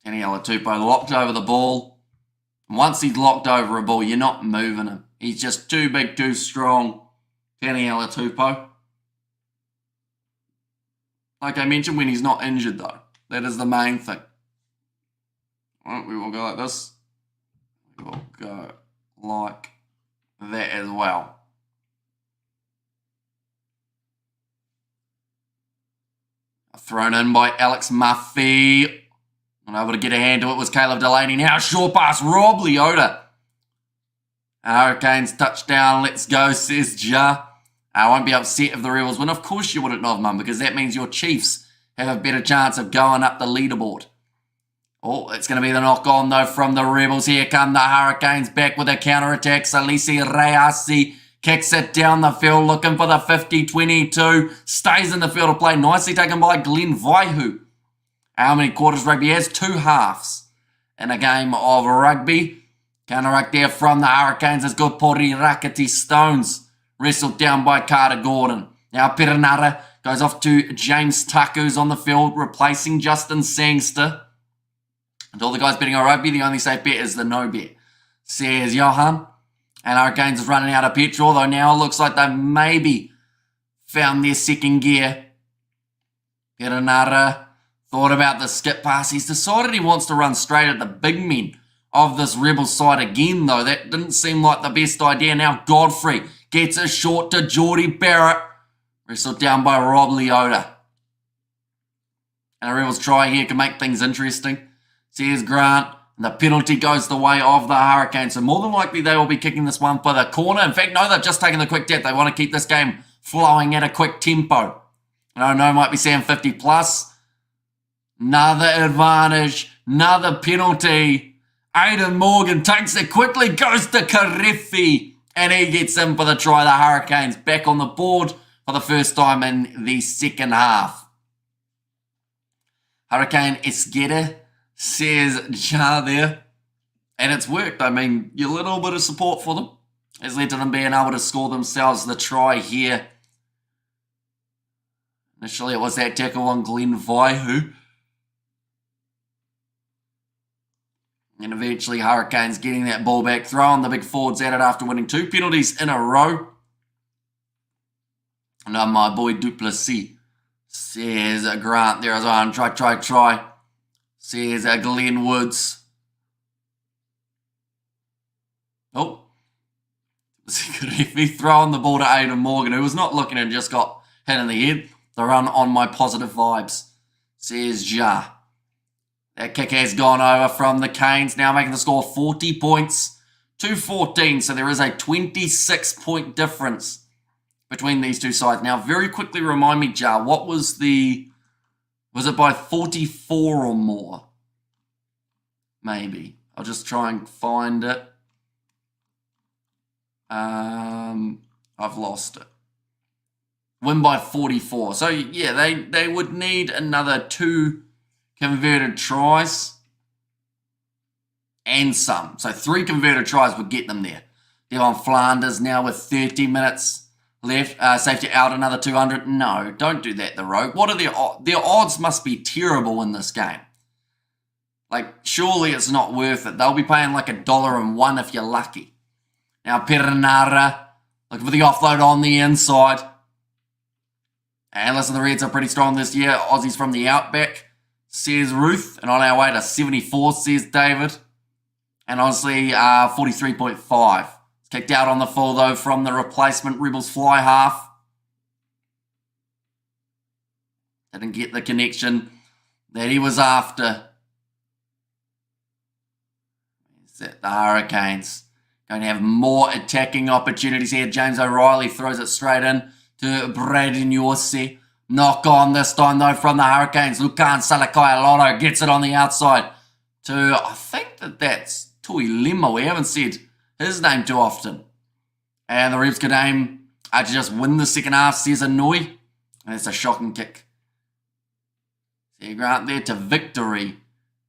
Taniela Tupou locked over the ball. Once he's locked over a ball, you're not moving him. He's just too big, too strong. Taniela Tupou. Like I mentioned, when he's not injured, though. That is the main thing. All right, we will go like this. We will go like that as well. Thrown in by Alex Muffy. Unable to get a hand to it was Caleb Delaney. Now short pass, Rob Leota. Hurricanes touchdown, let's go, says Ja. I won't be upset if the Rebels win. Of course you wouldn't, Mum, because that means your Chiefs have a better chance of going up the leaderboard. Oh, it's going to be the knock-on, though, from the Rebels. Here come the Hurricanes back with a counter-attack. Salisi Reyasi kicks it down the field, looking for the 50-22. Stays in the field of play. Nicely taken by Glenn Vaihu. How many quarters rugby has? 2 halves in a game of rugby. Counter-ruck there from the Hurricanes is good. Pori Rakati Stones. Wrestled down by Carter Gordon. Now Perenara goes off to James Tuck, who's on the field, replacing Justin Sangster. And all the guys betting on rugby, the only safe bet is the no bet, says Johan. And Hurricanes is running out of petrol, though now it looks like they've maybe found their second gear. Perenara thought about the skip pass. He's decided he wants to run straight at the big men of this Rebels side again, though. That didn't seem like the best idea. Now Godfrey gets it short to Geordie Barrett. Wrestled down by Rob Leota. And a Rebels try here can make things interesting. Says Grant. And the penalty goes the way of the Hurricanes. So more than likely they will be kicking this one for the corner. In fact, no, they've just taken the quick tap. They want to keep this game flowing at a quick tempo. And I know might be saying 50 plus. Another advantage. Another penalty. Aidan Morgan takes it quickly. Goes to Karefi. And he gets in for the try. The Hurricanes back on the board for the first time in the second half. Hurricane Esqueda, says Ja there. And it's worked. I mean, your little bit of support for them has led to them being able to score themselves the try here. Initially, it was that tackle on Glenn Vaihu. And eventually, Hurricanes getting that ball back, throwing the big forwards at it after winning 2 penalties in a row. And my boy Duplessis says Grant there as well. Try. Says Glenn Woods. Oh. He throwing the ball to Aidan Morgan, who was not looking and just got hit in the head. The run on my positive vibes, says Ja. That kick has gone over from the Canes, now making the score 40 points to 14. So there is a 26-point difference between these two sides. Now, very quickly remind me, Ja, what was the... Was it by 44 or more? Maybe. I'll just try and find it. I've lost it. Win by 44. So, yeah, they would need another 2 converted tries and some. So 3 converted tries would get them there. Devon Flanders now with 30 minutes left. Safety out another 200. No, don't do that, the Rogue. What are their odds? Their odds must be terrible in this game. Like, surely it's not worth it. They'll be paying like $1.01 if you're lucky. Now, Perenara looking for the offload on the inside. And listen, the Reds are pretty strong this year. Aussies from the outback, says Ruth. And on our way to 74, says David. And honestly, 43.5. It's kicked out on the full, though, from the replacement Rebels fly half. Didn't get the connection that he was after. Is that the Hurricanes going to have more attacking opportunities here? James O'Reilly throws it straight in to Braden Yorsi. Knock on this time, though, from the Hurricanes. Lucan Salakai-Alotto gets it on the outside to, I think that's Tui Lima. We haven't said his name too often. And the Rebs could aim to just win the second half, says Anui. And it's a shocking kick. See Grant there to victory,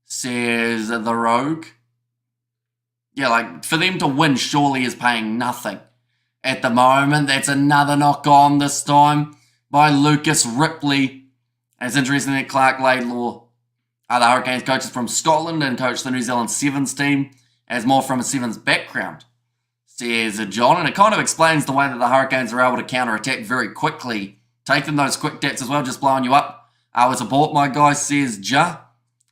says the Rogue. Yeah, like, for them to win surely is paying nothing. At the moment, that's another knock on this time by Lucas Ripley. And it's interesting that Clark Laidlaw, the Hurricanes coaches from Scotland and coached the New Zealand Sevens team, as more from a Sevens background, says John. And it kind of explains the way that the Hurricanes are able to counter-attack very quickly, taking those quick taps as well, just blowing you up. With support, my guy, says Ja.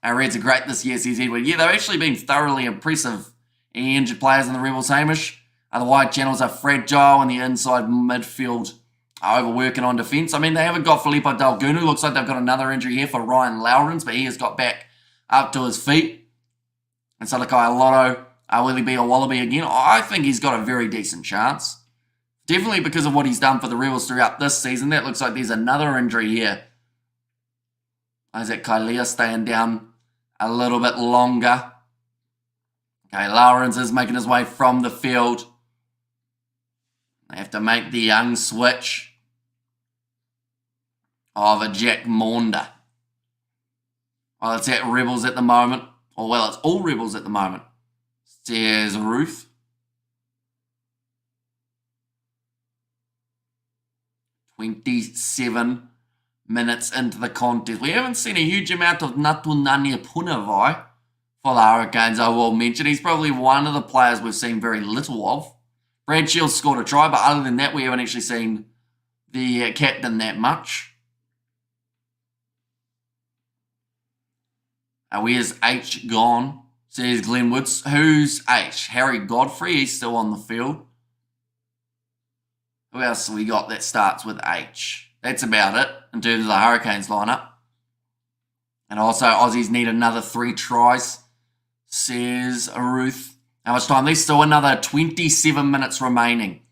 Our Reds are great this year, says Edward. Yeah, they've actually been thoroughly impressive. Any injured players in the Rebels, Hamish? The wide channels are fragile and the inside midfield are overworking on defence. I mean, they haven't got Filippo Dalgunu. Looks like they've got another injury here for Ryan Lowrens, but he has got back up to his feet. And Salakai Lotto, will he be a Wallaby again? I think he's got a very decent chance. Definitely because of what he's done for the Rebels throughout this season. That looks like there's another injury here. Isaac Kailea staying down a little bit longer. Okay, Lawrence is making his way from the field. They have to make the young switch of a Jack Maunder. Well, it's at Rebels at the moment. Or, well, it's all Rebels at the moment. Says Ruth. 27 minutes into the contest. We haven't seen a huge amount of Natunani Punavai for the Hurricanes, I will mention. He's probably one of the players we've seen very little of. Brad Shields scored a try, but other than that, we haven't actually seen the captain that much. Where's H gone? Says Glenn Woods. Who's H? Harry Godfrey. He's still on the field. Who else have we got that starts with H? That's about it in terms of the Hurricanes lineup. And also, Aussies need another 3 tries, says Ruth. How much time? There's still another 27 minutes remaining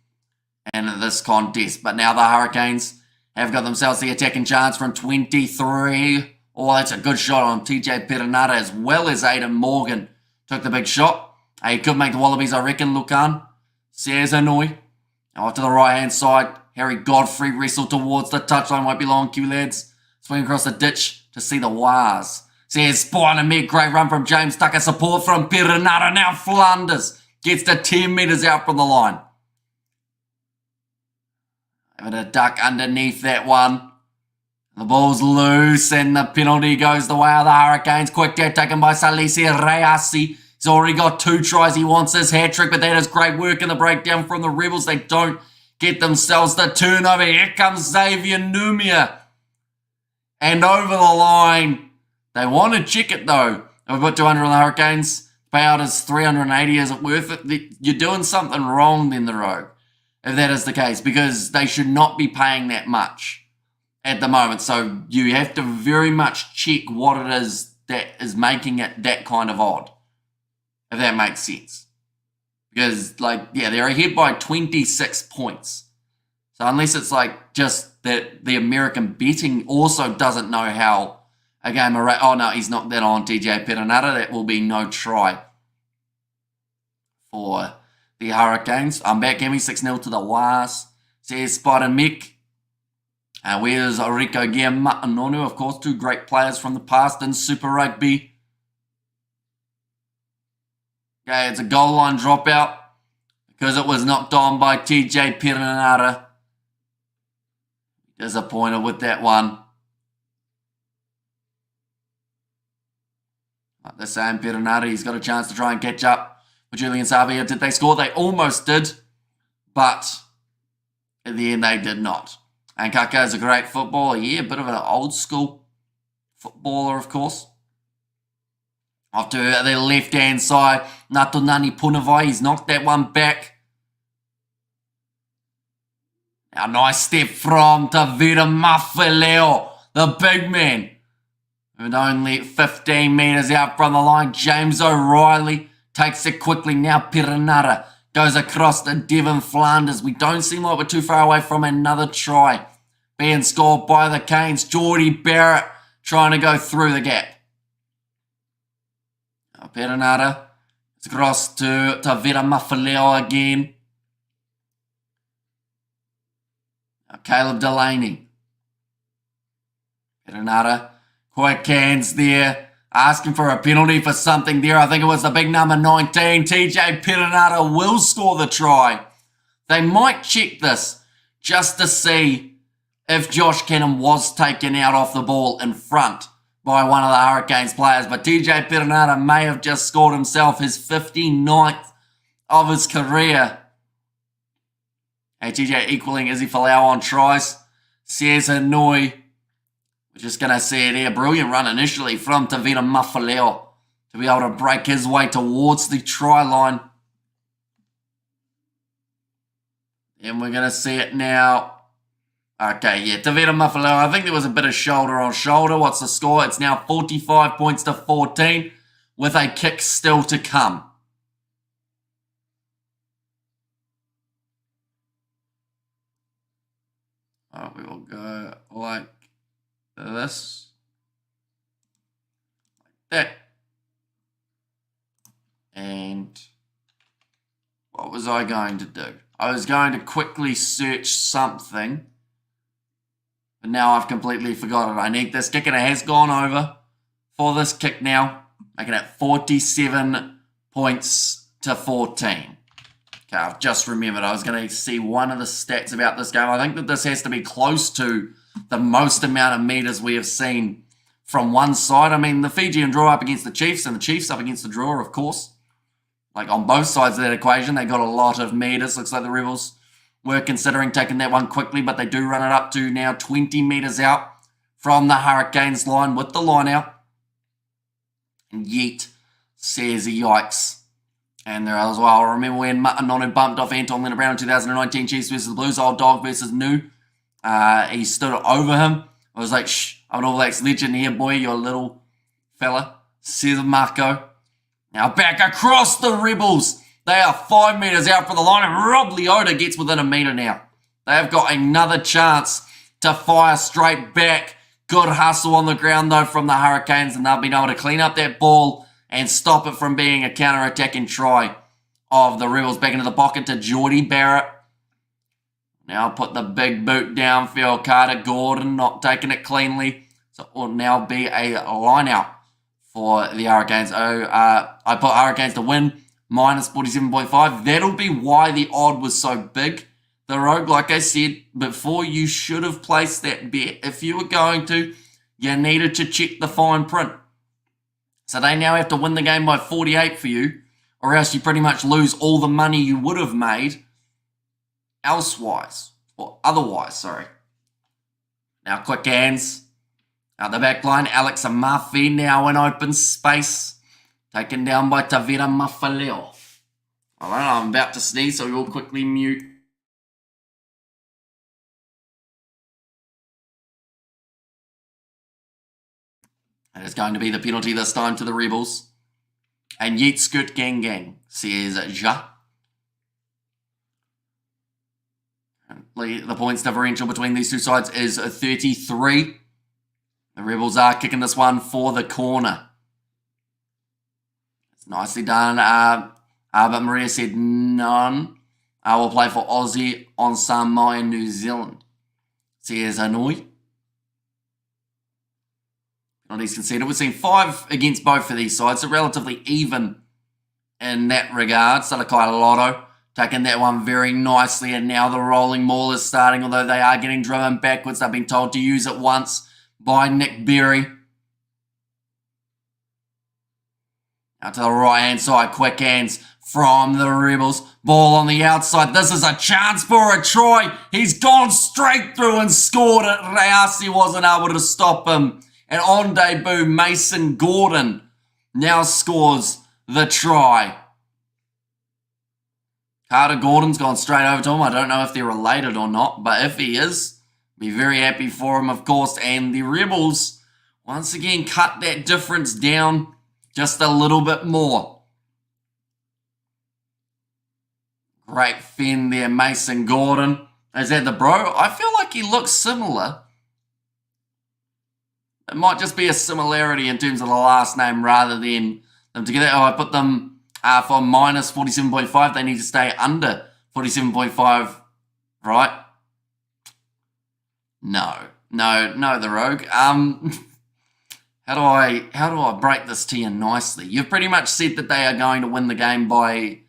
in this contest. But now the Hurricanes have got themselves the attacking chance from 23. Oh, that's a good shot on TJ Perenara as well as Aidan Morgan. Took the big shot. He could make the Wallabies, I reckon, Lucan. Says Hanoi. Off to the right-hand side. Harry Godfrey wrestled towards the touchline. Won't be long, Q lads. Swing across the ditch to see the Wars. Says Spine and Meg. Great run from James Tucker. Support from Perenara. Now Flanders gets to 10 metres out from the line. Having a duck underneath that one. The ball's loose and the penalty goes the way of the Hurricanes. Quick tap taken by Salisi Reasi. He's already got 2 tries. He wants his hat-trick, but that is great work in the breakdown from the Rebels. They don't get themselves the turnover. Here comes Xavier Numia. And over the line. They want to check it, though. We've got 200 on the Hurricanes. Payout is 380. Is it worth it? You're doing something wrong then, the Rogue, if that is the case, because they should not be paying that much at the moment. So you have to very much check what it is that is making it that kind of odd, if that makes sense. Because, like, yeah, they're ahead by 26 points. So unless it's like just that the American betting also doesn't know how a game of... Oh, no, he's knocked that on TJ Perenara. That will be no try for the Hurricanes. I'm back, Emmy, 6-0 to the Wars. Says Spider Mick. Where's Rico Giamatanono? Of course, 2 great players from the past in Super Rugby. Okay, it's a goal line dropout because it was knocked on by TJ Perenara. Disappointed with that one. The same Perenara, he's got a chance to try and catch up with Julian Savia. Did they score? They almost did, but in the end they did not. And Kaka is a great footballer. Yeah, a bit of an old school footballer, of course. Off to the left-hand side, Natunani Punavai. He's knocked that one back. Now, nice step from Tavira Mafileo, the big man. And only 15 metres out from the line. James O'Reilly takes it quickly. Now Perenara goes across to Devon Flanders. We don't seem like we're too far away from another try being scored by the Canes. Geordie Barrett trying to go through the gap. Now Perenara is across to Tavira Mafileo again. Now Caleb Delaney. Perenara, quick hands there. Asking for a penalty for something there. I think it was the big number 19. TJ Perenara will score the try. They might check this just to see if Josh Cannon was taken out off the ball in front by one of the Hurricanes players. But TJ Perenara may have just scored himself his 59th of his career. Hey, TJ equaling Izzy Folau on tries. Says Hanoi. We're just going to see it here. Brilliant run initially from Tavira Mafileo to be able to break his way towards the try line. And we're going to see it now. Okay, yeah, Tavita Mafaleo. I think there was a bit of shoulder on shoulder. What's the score? It's now 45 points to 14 with a kick still to come. We will go like this. Like that. And what was I going to do? I was going to quickly search something. But now I've completely forgotten. I need this kick, and it has gone over for this kick now. Making it 47 points to 14. Okay, I've just remembered. I was going to see one of the stats about this game. I think that this has to be close to the most amount of meters we have seen from one side. I mean, the Fijian draw up against the Chiefs, and the Chiefs up against the draw, of course. Like, on both sides of that equation, they got a lot of meters. Looks like the Rebels were considering taking that one quickly, but they do run it up to now 20 meters out from the Hurricanes line with the line out. And Yeet says yikes. And there as well. Remember when Matanon bumped off Anton Leonard Brown in 2019, Chiefs versus the Blues, Old Dog versus New. He stood over him. I was like, shh, I'm an All Blacks legend here, boy, you little fella. Says Marco. Now back across the Rebels. They are 5 meters out from the line, and Rob Leota gets within a meter now. They have got another chance to fire straight back. Good hustle on the ground, though, from the Hurricanes, and they've been able to clean up that ball and stop it from being a counter-attacking try of the Rebels. Back into the pocket to Geordie Barrett. Now put the big boot downfield. Carter Gordon not taking it cleanly. So it will now be a line out for the Hurricanes. I put Hurricanes to win. Minus 47.5. That'll be why the odd was so big. The Rogue, like I said before, you should have placed that bet. If you were going to, you needed to check the fine print. So they now have to win the game by 48 for you, or else you pretty much lose all the money you would have made elsewise, or otherwise, sorry. Now quick hands. Out the back line, Alex Amafi now in open space. Taken down by Tavira Mafaleo. I don't know, I'm about to sneeze, so we will quickly mute. And it's going to be the penalty this time to the Rebels. And Yeet Scoot Gang Gang, says Ja. The points differential between these two sides is 33. The Rebels are kicking this one for the corner. Nicely done. But Maria said none. I will play for Aussie on Samoa and New Zealand. Says Hanoi. Penalties conceded. We've seen 5 against both of these sides, so relatively even in that regard. Salakai Lotto taking that one very nicely, and now the rolling maul is starting, although they are getting driven backwards. They've been told to use it once by Nick Berry. Out to the right-hand side, quick hands from the Rebels. Ball on the outside. This is a chance for a try. He's gone straight through and scored it. Reasi wasn't able to stop him. And on debut, Mason Gordon now scores the try. Carter Gordon's gone straight over to him. I don't know if they're related or not, but if he is, be very happy for him, of course. And the Rebels, once again, cut that difference down just a little bit more. Great fin there, Mason Gordon. Is that the bro? I feel like he looks similar. It might just be a similarity in terms of the last name rather than them together. Oh, I put them for minus 47.5. They need to stay under 47.5, right? No, the Rogue. How do I break this to you nicely? You've pretty much said that they are going to win the game by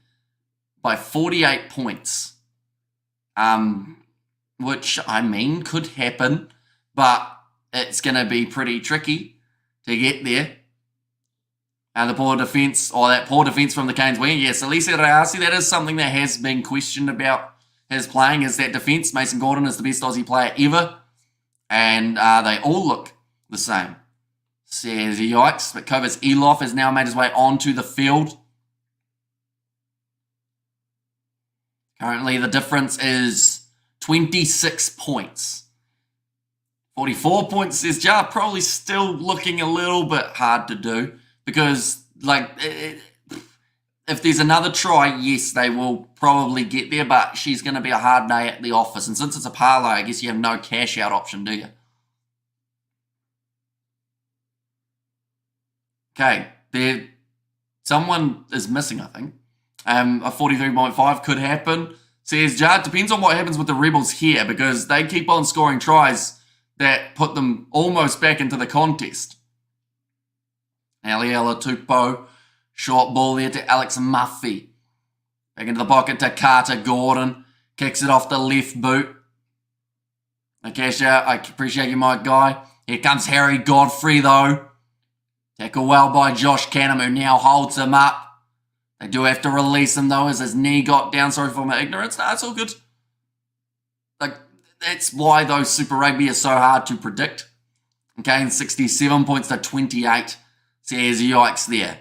48 points. Which, I mean, could happen, but it's going to be pretty tricky to get there. And the poor defence, or that poor defence from the Canes wing. Yes, Elisa Reasi, that is something that has been questioned about his playing, is that defence. Mason Gordon is the best Aussie player ever. And they all look the same. Says yikes, but Kovas Elof has now made his way onto the field. Currently, the difference is 26 points. 44 points, says Jar. Probably still looking a little bit hard to do because, like, if there's another try, yes, they will probably get there, but she's going to be a hard day at the office. And since it's a parlay, I guess you have no cash out option, do you? Okay, someone is missing, I think. A 43.5 could happen. Says Jar, depends on what happens with the Rebels here because they keep on scoring tries that put them almost back into the contest. Aliela Tupou, short ball there to Alex Muffy. Back into the pocket to Carter Gordon. Kicks it off the left boot. Akasha, I appreciate you, my guy. Here comes Harry Godfrey, though. Tackle well by Josh Canham, who now holds him up. They do have to release him, though, as his knee got down. Sorry for my ignorance. No, it's all good. Like, that's why those Super Rugby are so hard to predict. Okay, and 67 points to 28. Says yikes there.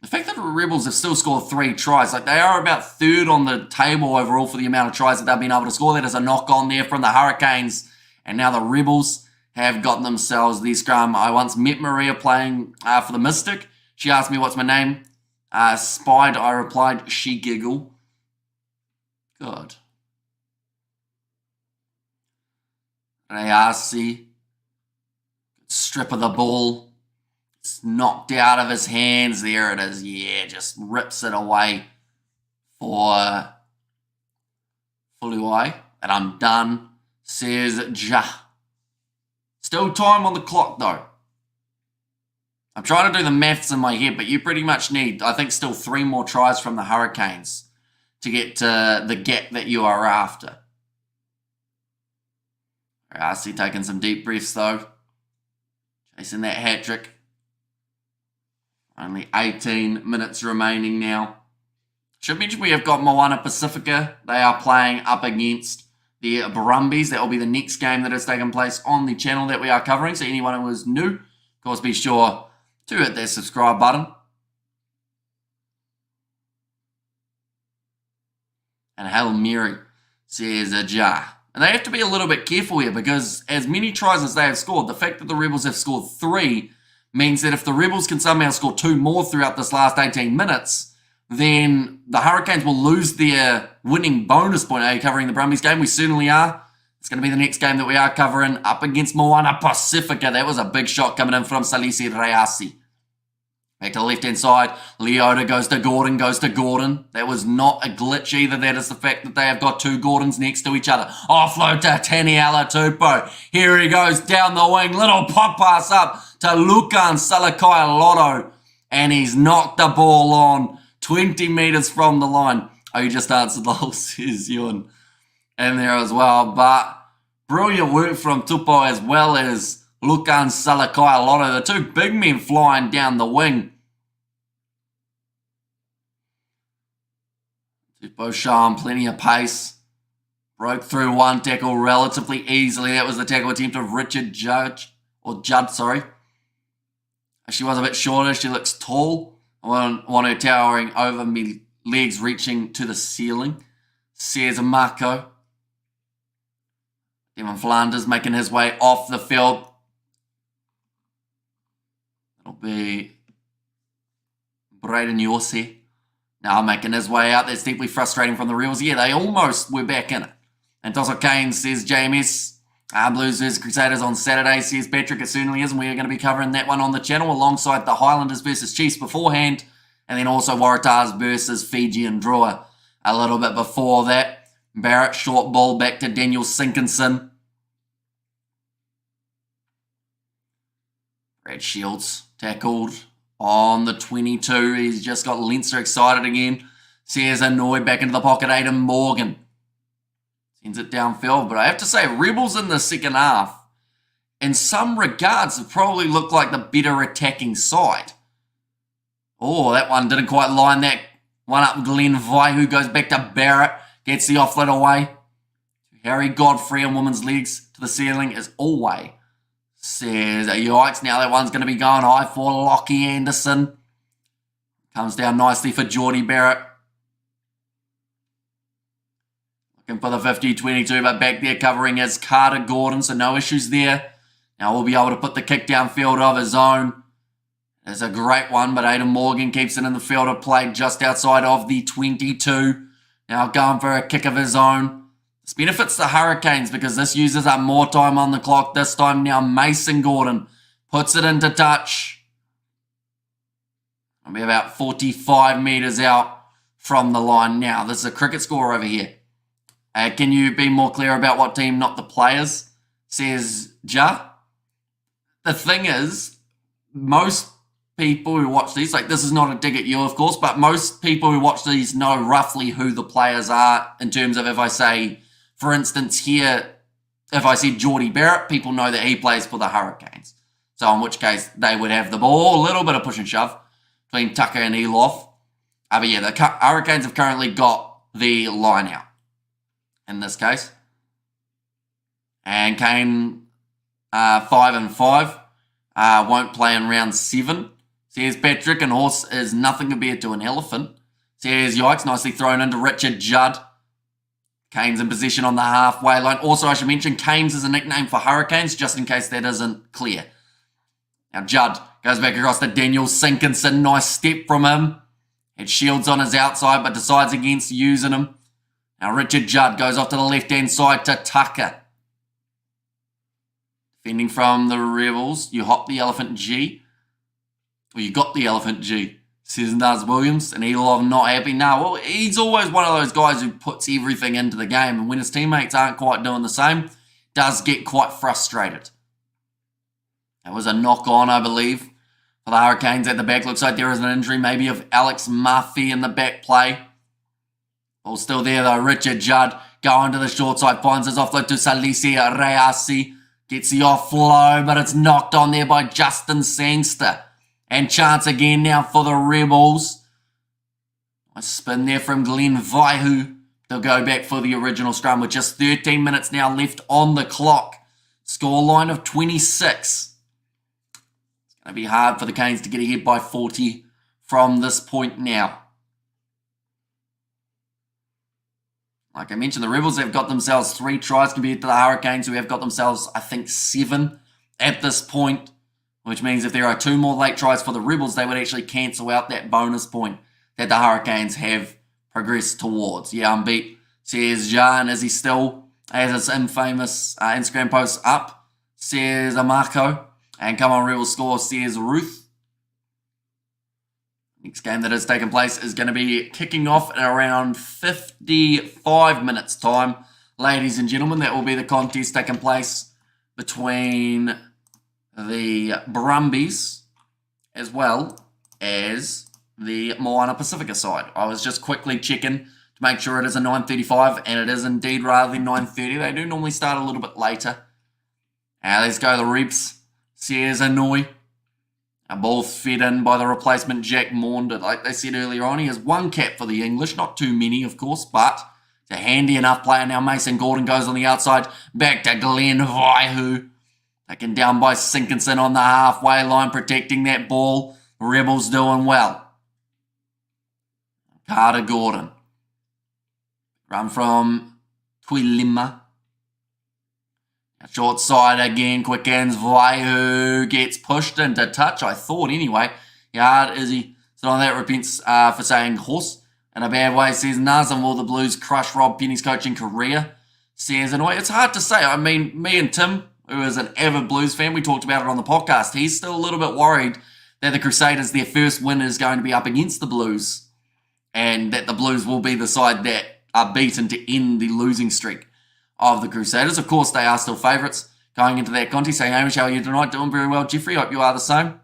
The fact that the Rebels have still scored 3 tries, like they are about third on the table overall for the amount of tries that they've been able to score. That is a knock on there from the Hurricanes. And now the Rebels have gotten themselves the scrum. I once met Maria playing for the Mystic. She asked me, what's my name? Spied, I replied, she giggle. Good. Rayasi. Strip of the ball. It's knocked out of his hands. There it is. Yeah, just rips it away for Fuluai. And I'm done, says Ja. Still time on the clock, though. I'm trying to do the maths in my head, but you pretty much need, I think, still 3 more tries from the Hurricanes to get to the gap that you are after. Rayasi taking some deep breaths, though. Chasing that hat-trick. Only 18 minutes remaining now. Should mention we have got Moana Pacifica. They are playing up against the Brumbies. That will be the next game that has taken place on the channel that we are covering. So anyone who is new, of course, be sure to hit that subscribe button. And Hail Mary, says Ja. And they have to be a little bit careful here because as many tries as they have scored, the fact that the Rebels have scored 3 means that if the Rebels can somehow score 2 more throughout this last 18 minutes, then the Hurricanes will lose their winning bonus point. Are you covering the Brumbies game? We certainly are. It's going to be the next game that we are covering up against Moana Pacifica. That was a big shot coming in from Salisi Rayasi. Back to the left-hand side. Leota goes to Gordon, goes to Gordon. That was not a glitch either. That is the fact that they have got 2 Gordons next to each other. Offload to Taniela Tupou. Here he goes down the wing. Little pop pass up to Lukan Salakai Lotto. And he's knocked the ball on 20 metres from the line. Oh, you just answered lol, says Ewan. In there as well. But brilliant work from Tupou as well as Lukan Salakai Lotto. The 2 big men flying down the wing. Tupou showing plenty of pace. Broke through 1 tackle relatively easily. That was the tackle attempt of Richard Judd, sorry. She was a bit shorter. She looks tall. I want her towering over me, legs reaching to the ceiling. Says Marco. Devon Flanders making his way off the field. It'll be Braden Yorsi now making his way out. That's deeply frustrating from the Rebels. Yeah, they almost were back in it. And Tosso Kane says JMS. Blues vs Crusaders on Saturday, says Patrick. It certainly is, and we are going to be covering that one on the channel alongside the Highlanders versus Chiefs beforehand, and then also Waratahs versus Fiji and Drua a little bit before that. Barrett, short ball back to Daniel Sinkinson. Brad Shields tackled on the 22. He's just got Leinster excited again. Says Annoy back into the pocket. Aidan Morgan sends it downfield. But I have to say, Rebels in the second half, in some regards, have probably looked like the better attacking side. Oh, that one didn't quite line that one up. Glenn Vai, who goes back to Barrett, gets the offload away. Harry Godfrey on women's legs to the ceiling as always. Says, yikes, now that one's going to be going high for Lockie Anderson. Comes down nicely for Geordie Barrett. Looking for the 50-22, but back there covering is Carter Gordon, so no issues there. Now we'll be able to put the kick downfield of his own. It's a great one, but Aidan Morgan keeps it in the field of play just outside of the 22. Now going for a kick of his own. This benefits the Hurricanes because this uses up more time on the clock. This time now Mason Gordon puts it into touch. It'll be about 45 metres out from the line now. This is a cricket score over here. Can you be more clear about what team, not the players? Says Ja. The thing is, most people who watch these, like this is not a dig at you, of course, but most people who watch these know roughly who the players are in terms of if I say, for instance here, if I said Geordie Barrett, people know that he plays for the Hurricanes. So in which case they would have the ball, a little bit of push and shove between Tucker and Elof. But yeah, the Hurricanes have currently got the line out in this case. And Kane 5 and 5 won't play in round 7. Says Patrick, and horse is nothing compared to an elephant. Says yikes, nicely thrown into Richard Judd. Kane's in position on the halfway line. Also, I should mention, Kane's is a nickname for Hurricanes, just in case that isn't clear. Now, Judd goes back across to Daniel Sinkinson. Nice step from him. Had Shields on his outside, but decides against using him. Now, Richard Judd goes off to the left-hand side to Tucker. Defending from the Rebels, you hop the elephant G. Well, you got the elephant G, says Naz Williams, and Elov not happy. No, well, he's always one of those guys who puts everything into the game, and when his teammates aren't quite doing the same, does get quite frustrated. That was a knock-on, I believe, for the Hurricanes at the back. Looks like there is an injury, maybe of Alex Murphy in the back play. Ball still there, though. Richard Judd going to the short side, finds his offload to Salisi Reasi. Gets the offload, but it's knocked on there by Justin Sangster. And chance again now for the Rebels. A spin there from Glenn Vaihu. They'll go back for the original scrum with just 13 minutes now left on the clock. Scoreline of 26. It's going to be hard for the Canes to get ahead by 40 from this point now. Like I mentioned, the Rebels have got themselves 3 tries compared to the Hurricanes, who have got themselves, I think, 7 at this point. Which means if there are 2 more late tries for the Rebels, they would actually cancel out that bonus point that the Hurricanes have progressed towards. Yeah, I'm beat, says Jan, as he still has his infamous Instagram post up, says Amarco. And come on, Rebels score, says Ruth. Next game that has taken place is going to be kicking off at around 55 minutes time. Ladies and gentlemen, that will be the contest taking place between the Brumbies as well as the Moana Pacifica side. I was just quickly checking to make sure it is a 9:35, and it is indeed rather than 9:30. They do normally start a little bit later. Now let's go the Rebs. Says Annoy. A ball fed in by the replacement Jack Maunder. Like they said earlier on, he has 1 cap for the English. Not too many, of course, but it's a handy enough player. Now Mason Gordon goes on the outside. Back to Glenn Vaihu. Taken down by Sinkinson on the halfway line, protecting that ball. Rebels doing well. Carter Gordon. Run from Tuilima. Short side again, quick hands. Vaihu gets pushed into touch, I thought anyway. Yard Izzy. So on that, repents for saying horse in a bad way. Says Nazem, will the Blues crush Rob Penny's coaching career? Says Annoy. It's hard to say. I mean, me and Tim, who is an avid Blues fan, we talked about it on the podcast. He's still a little bit worried that the Crusaders, their first win is going to be up against the Blues, and that the Blues will be the side that are beaten to end the losing streak of the Crusaders. Of course, they are still favourites going into that contest. Saying, Hamish, how are you tonight? Doing very well, Jeffrey. Hope you are the same.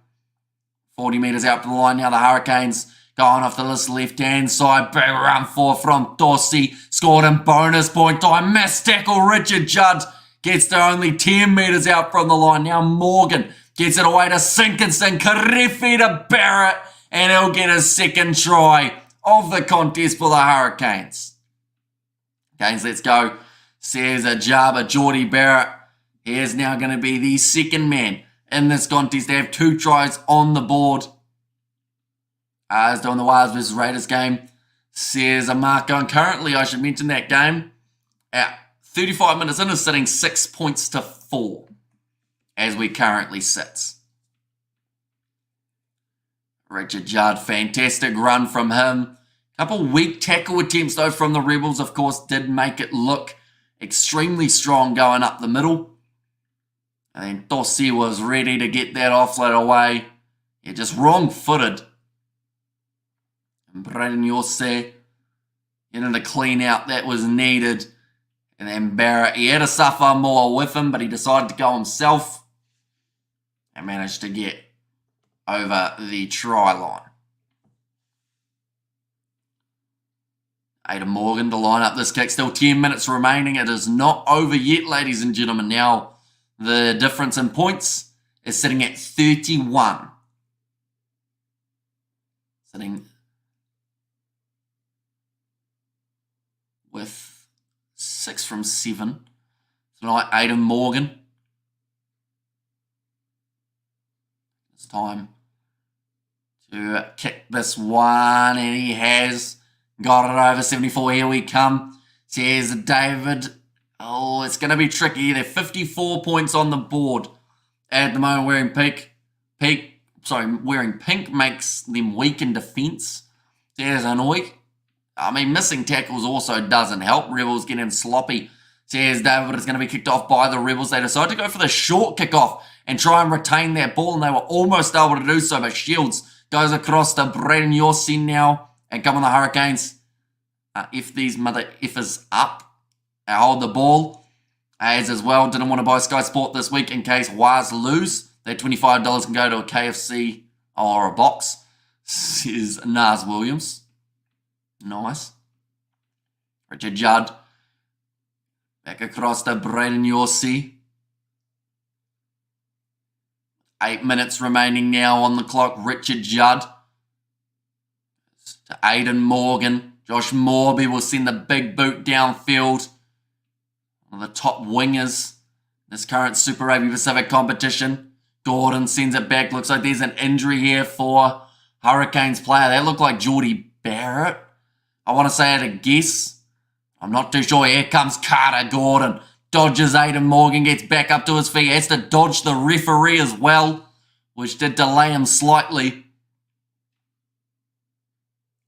40 metres out to the line now. The Hurricanes going off the list left-hand side. Big run for from Dossi. Scored in bonus point time. Miss tackle. Richard Judd gets to only 10 metres out from the line. Now Morgan gets it away to Sinkinson. Karefi to Barrett. And he'll get his second try of the contest for the Hurricanes. Canes, let's go. Says a Jabba. Geordie Barrett. He is now going to be the second man in this contest. They have 2 tries on the board. He's doing the Wales versus Raiders game. Says a Marco. And currently, I should mention that game. At 35 minutes in, is sitting 6 points to 4 as we currently sit. Richard Judd, fantastic run from him. Couple weak tackle attempts though from the Rebels, of course, did make it look extremely strong going up the middle. And then Tossi was ready to get that offload away. Yeah, just wrong-footed. And Braden Yosse getting the clean out that was needed. And then Barrett, he had to suffer more with him, but he decided to go himself and managed to get over the try line. Aidan Morgan to line up this kick. Still 10 minutes remaining. It is not over yet, ladies and gentlemen. Now, the difference in points is sitting at 31. Sitting with 6 from 7. Tonight, Aidan Morgan. It's time to kick this one, and he has got it over 74. Here we come. Says David. Oh, it's going to be tricky. They're 54 points on the board at the moment. Wearing pink makes them weak in defence. There's Annoy. I mean, missing tackles also doesn't help. Rebels getting sloppy. Says David, it's going to be kicked off by the Rebels. They decide to go for the short kickoff and try and retain that ball, and they were almost able to do so, but Shields goes across to Braden Yosse now, and come on the Hurricanes. If these mother effers up, hold the ball. As well, didn't want to buy Sky Sport this week in case Waz lose. That $25 can go to a KFC or a box, says Nars Williams. Nice. Richard Judd. Back across to Braden Yosse. 8 minutes remaining now on the clock. Richard Judd. To Aidan Morgan. Josh Morby will send the big boot downfield. One of the top wingers in this current Super Rugby Pacific competition. Gordon sends it back. Looks like there's an injury here for Hurricanes player. That looked like Geordie Barrett. I want to say it a guess. I'm not too sure. Here comes Carter Gordon. Dodges Aidan Morgan. Gets back up to his feet. Has to dodge the referee as well, which did delay him slightly.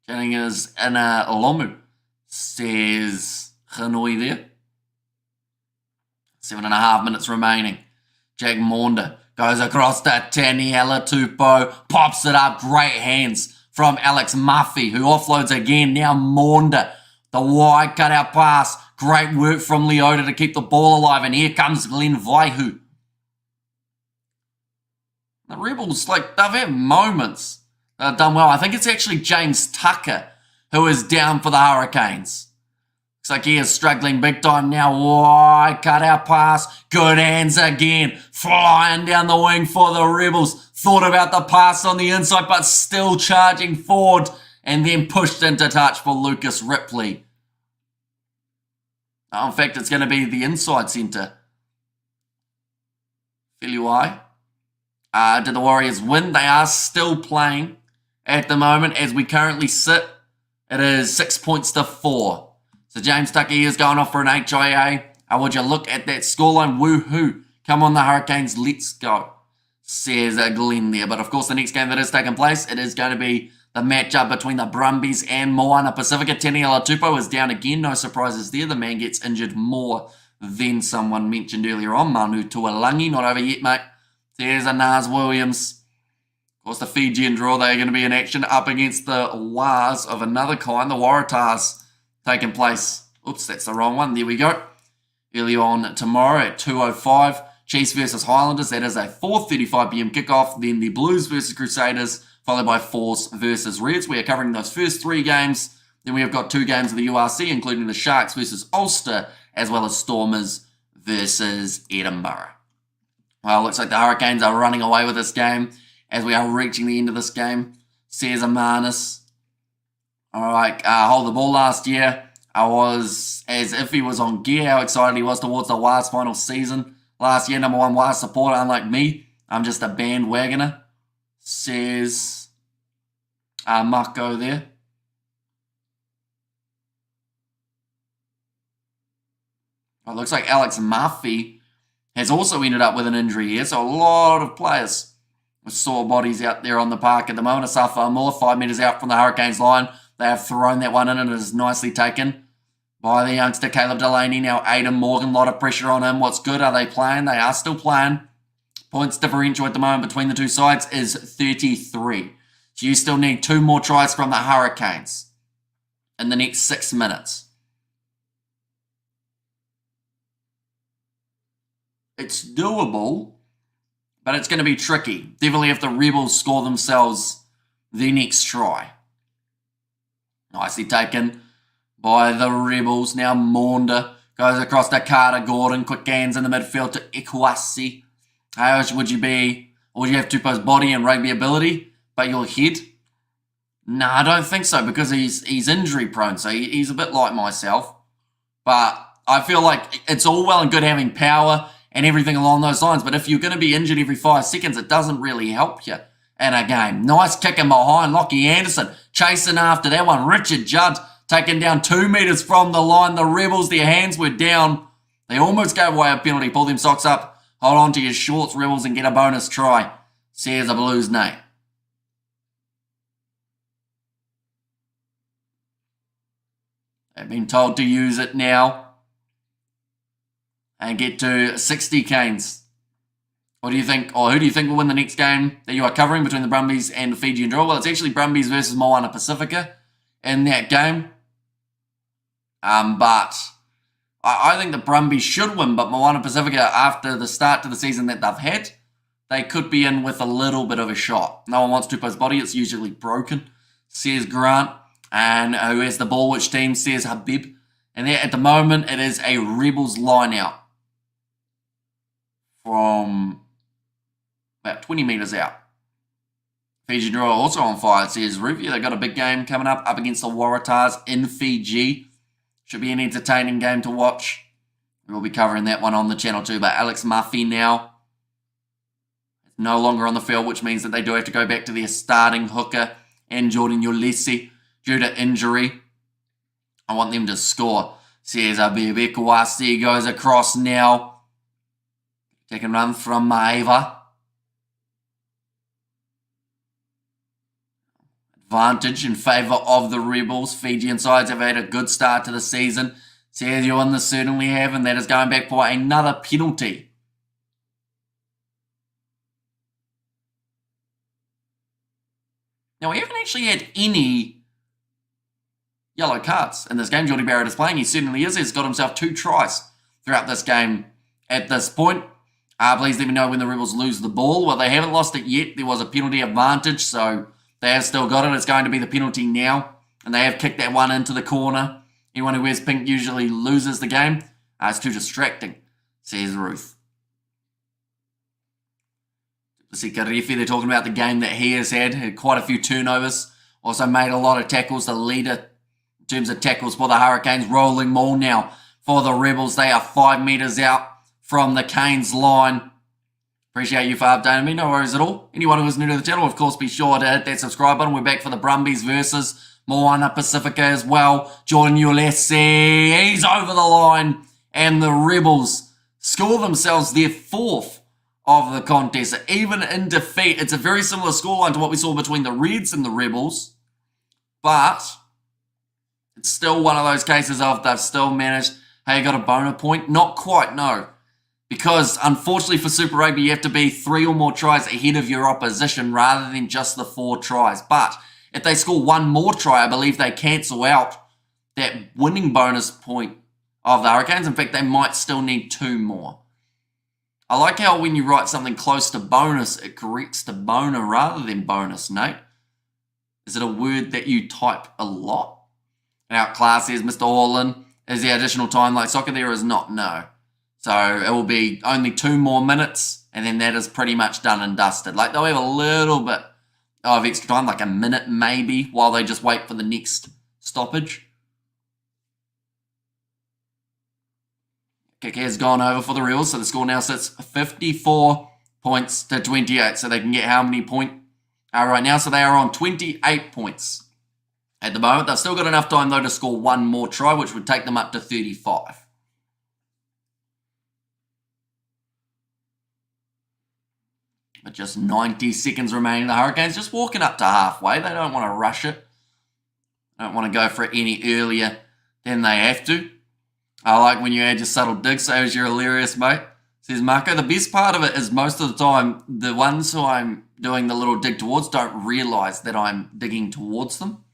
Getting his in a Lomu, says Hanoi there. 7.5 minutes remaining. Jack Maunda goes across to Taniela Tupou. Pops it up. Great hands from Alex Murphy, who offloads again. Now Maunda. The wide cutout pass. Great work from Leota to keep the ball alive. And here comes Glenn Vaihu. The Rebels, they've had moments. They've done well. I think it's actually James Tucker who is down for the Hurricanes. Looks like he is struggling big time now. Wide cutout pass. Good hands again. Flying down the wing for the Rebels. Thought about the pass on the inside, but still charging forward. And then pushed into touch for Lucas Ripley. In fact, it's going to be the inside centre. Filiwai. Did the Warriors win? They are still playing at the moment as we currently sit. It is 6 points to 4. So James Tucker is going off for an HIA. Would you look at that scoreline? Woohoo. Come on the Hurricanes, let's go, says Glenn there. But of course the next game that is taking place, it is going to be the matchup between the Brumbies and Moana Pacifica. Taniela Tupou is down again. No surprises there. The man gets injured more than someone mentioned earlier on. Manu Tuolangi, not over yet, mate. There's a Nars Williams. Of course, the Fijian draw, they're going to be in action up against the Wars of another kind, the Waratahs, taking place. Oops, that's the wrong one. There we go. Early on tomorrow at 2:05. Chiefs versus Highlanders. That is a 4:35 p.m. kickoff. Then the Blues versus Crusaders, followed by Force versus Reds. We are covering those first 3 games. Then we have got 2 games of the URC, including the Sharks versus Ulster, as well as Stormers versus Edinburgh. Well, looks like the Hurricanes are running away with this game as we are reaching the end of this game. Says Amanis. All right, hold the ball last year. I was as if he was on gear, how excited he was towards the Wars final season. Last year, number 1 Wars supporter, unlike me. I'm just a bandwagoner, says Marco there. It looks like Alex Murphy has also ended up with an injury here. So a lot of players with sore bodies out there on the park at the moment. Asafa Moore, 5 metres out from the Hurricanes line. They have thrown that one in and it is nicely taken by the youngster Caleb Delaney. Now Aidan Morgan, a lot of pressure on him. What's good? Are they playing? They are still playing. Points differential at the moment between the two sides is 33. So you still need 2 more tries from the Hurricanes in the next 6 minutes. It's doable, but it's going to be tricky. Definitely if the Rebels score themselves the next try. Nicely taken by the Rebels. Now Maunder goes across to Carter Gordon. Quick hands in the midfield to Ikwasi. How would you be? Or would you have Tupo's body and rugby ability, but your head? No, I don't think so, because he's injury prone, so he's a bit like myself. But I feel like it's all well and good having power and everything along those lines, but if you're going to be injured every 5 seconds, it doesn't really help you in a game. Nice kicking behind Lockie Anderson, chasing after that one. Richard Judd taken down 2 metres from the line. The Rebels, their hands were down. They almost gave away a penalty. Pull them socks up, hold on to your shorts, Rebels, and get a bonus try, says the Blues Nate. They've been told to use it now and get to 60 canes. What do you think, or who do you think will win the next game that you are covering between the Brumbies and the Fijian draw? Well, it's actually Brumbies versus Moana Pacifica in that game. But I think the Brumbies should win, but Moana Pacifica, after the start to the season that they've had, they could be in with a little bit of a shot. No one wants Tupo's body. It's usually broken, says Grant. And who has the ball, which team, says Habib. And there, at the moment, it is a Rebels line out from about 20 metres out. Fiji draw also on fire, says Ruvia. They've got a big game coming up against the Waratahs in Fiji. Should be an entertaining game to watch. We'll be covering that one on the channel too. But Alex Murphy now is no longer on the field, which means that they do have to go back to their starting hooker and Jordan Ulesi due to injury. I want them to score, says Abebe Kawasi. Goes across now. Second run from Maeva. Advantage in favour of the Rebels. Fijian sides have had a good start to the season. Says you and the certainly have, and that is going back for another penalty. Now, we haven't actually had any yellow cards in this game. Jordy Barrett is playing. He certainly is. He's got himself 2 tries throughout this game at this point. Please let me know when the Rebels lose the ball. Well, they haven't lost it yet. There was a penalty advantage, so they have still got it. It's going to be the penalty now, and they have kicked that one into the corner. Anyone who wears pink usually loses the game. It's too distracting, says Ruth. Karifi, they're talking about the game that he has had quite a few turnovers. Also made a lot of tackles. The leader in terms of tackles for the Hurricanes. Rolling maul now for the Rebels. They are 5 metres out from the Canes line. Appreciate you for updating me. No worries at all. Anyone who is new to the channel, of course, be sure to hit that subscribe button. We're back for the Brumbies versus Moana Pacifica as well. Jordan Ulesi, he's over the line. And the Rebels score themselves their 4th of the contest. So even in defeat, it's a very similar scoreline to what we saw between the Reds and the Rebels. But it's still one of those cases of they've still managed. Hey, you got a boner point? Not quite, no. Because unfortunately for Super Rugby, you have to be 3 or more tries ahead of your opposition rather than just the 4 tries. But if they score 1 more try, I believe they cancel out that winning bonus point of the Hurricanes. In fact, they might still need 2 more. I like how when you write something close to bonus, it corrects to boner rather than bonus, Nate. Is it a word that you type a lot? Outclass, says Mr. Orland. Is there additional time like soccer? There is not, no. So it will be only 2 more minutes, and then that is pretty much done and dusted. Like, they'll have a little bit of extra time, like a minute maybe, while they just wait for the next stoppage. Kick has gone over for the Rebels, so the score now sits 54 points to 28. So they can get how many points right now? So they are on 28 points at the moment. They've still got enough time, though, to score 1 more try, which would take them up to 35. But just 90 seconds remaining. The Hurricanes just walking up to halfway. They don't want to rush it. They don't want to go for it any earlier than they have to. I like when you add your subtle dig, so as you're hilarious, mate. Says Marco, the best part of it is most of the time, the ones who I'm doing the little dig towards don't realise that I'm digging towards them.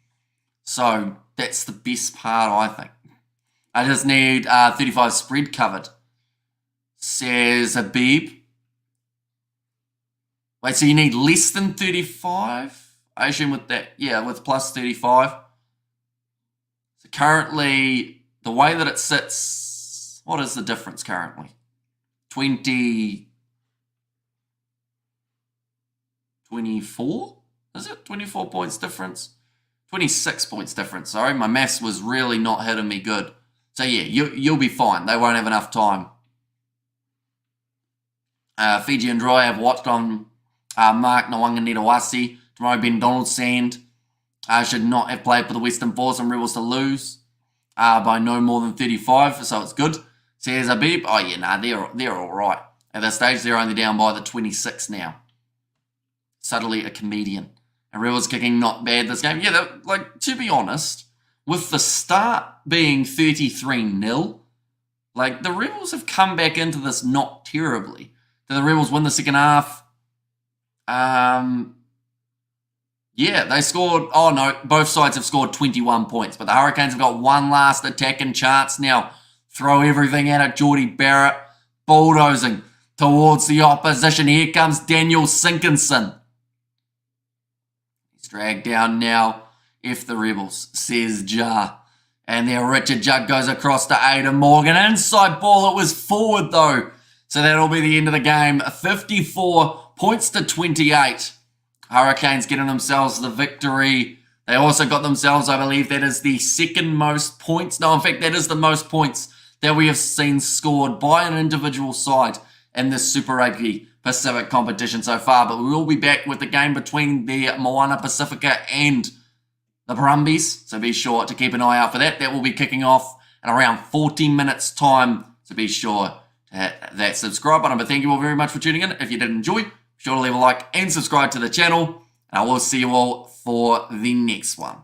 So that's the best part, I think. I just need 35 spread covered. Says Habib. Wait, so you need less than 35? I assume with that, yeah, with plus 35. So currently, the way that it sits, what is the difference currently? 24? Is it 24 points difference? 26 points difference, sorry. My maths was really not hitting me good. So yeah, you'll be fine. They won't have enough time. Fiji and Roy have watched on Mark Nwanganitawasi. Tomorrow Ben Donald Sand should not have played for the Western Force and Rebels to lose by no more than 35, so it's good. Says Habib, oh yeah, nah, they're all right. At this stage, they're only down by the 26 now. Subtly a comedian. And Rebels kicking not bad this game. Yeah, like, to be honest, with the start being 33-0, like, the Rebels have come back into this not terribly. Did the Rebels win the second half? Yeah, they scored, oh no, both sides have scored 21 points, but the Hurricanes have got one last attacking chance now. Throw everything at it, Geordie Barrett, bulldozing towards the opposition. Here comes Daniel Sinkinson. He's dragged down now, F the Rebels, says Ja. And there Richard Judd goes across to Aidan Morgan. Inside ball, it was forward though. So that'll be the end of the game. 54 points to 28. Hurricanes getting themselves the victory. They also got themselves, I believe, that is the second most points. No, in fact, that is the most points that we have seen scored by an individual side in this Super Rugby Pacific competition so far. But we will be back with the game between the Moana Pacifica and the Brumbies. So be sure to keep an eye out for that. That will be kicking off in around 14 minutes time. So be sure to hit that subscribe button. But thank you all very much for tuning in. If you did enjoy, be sure to leave a like and subscribe to the channel. And I will see you all for the next one.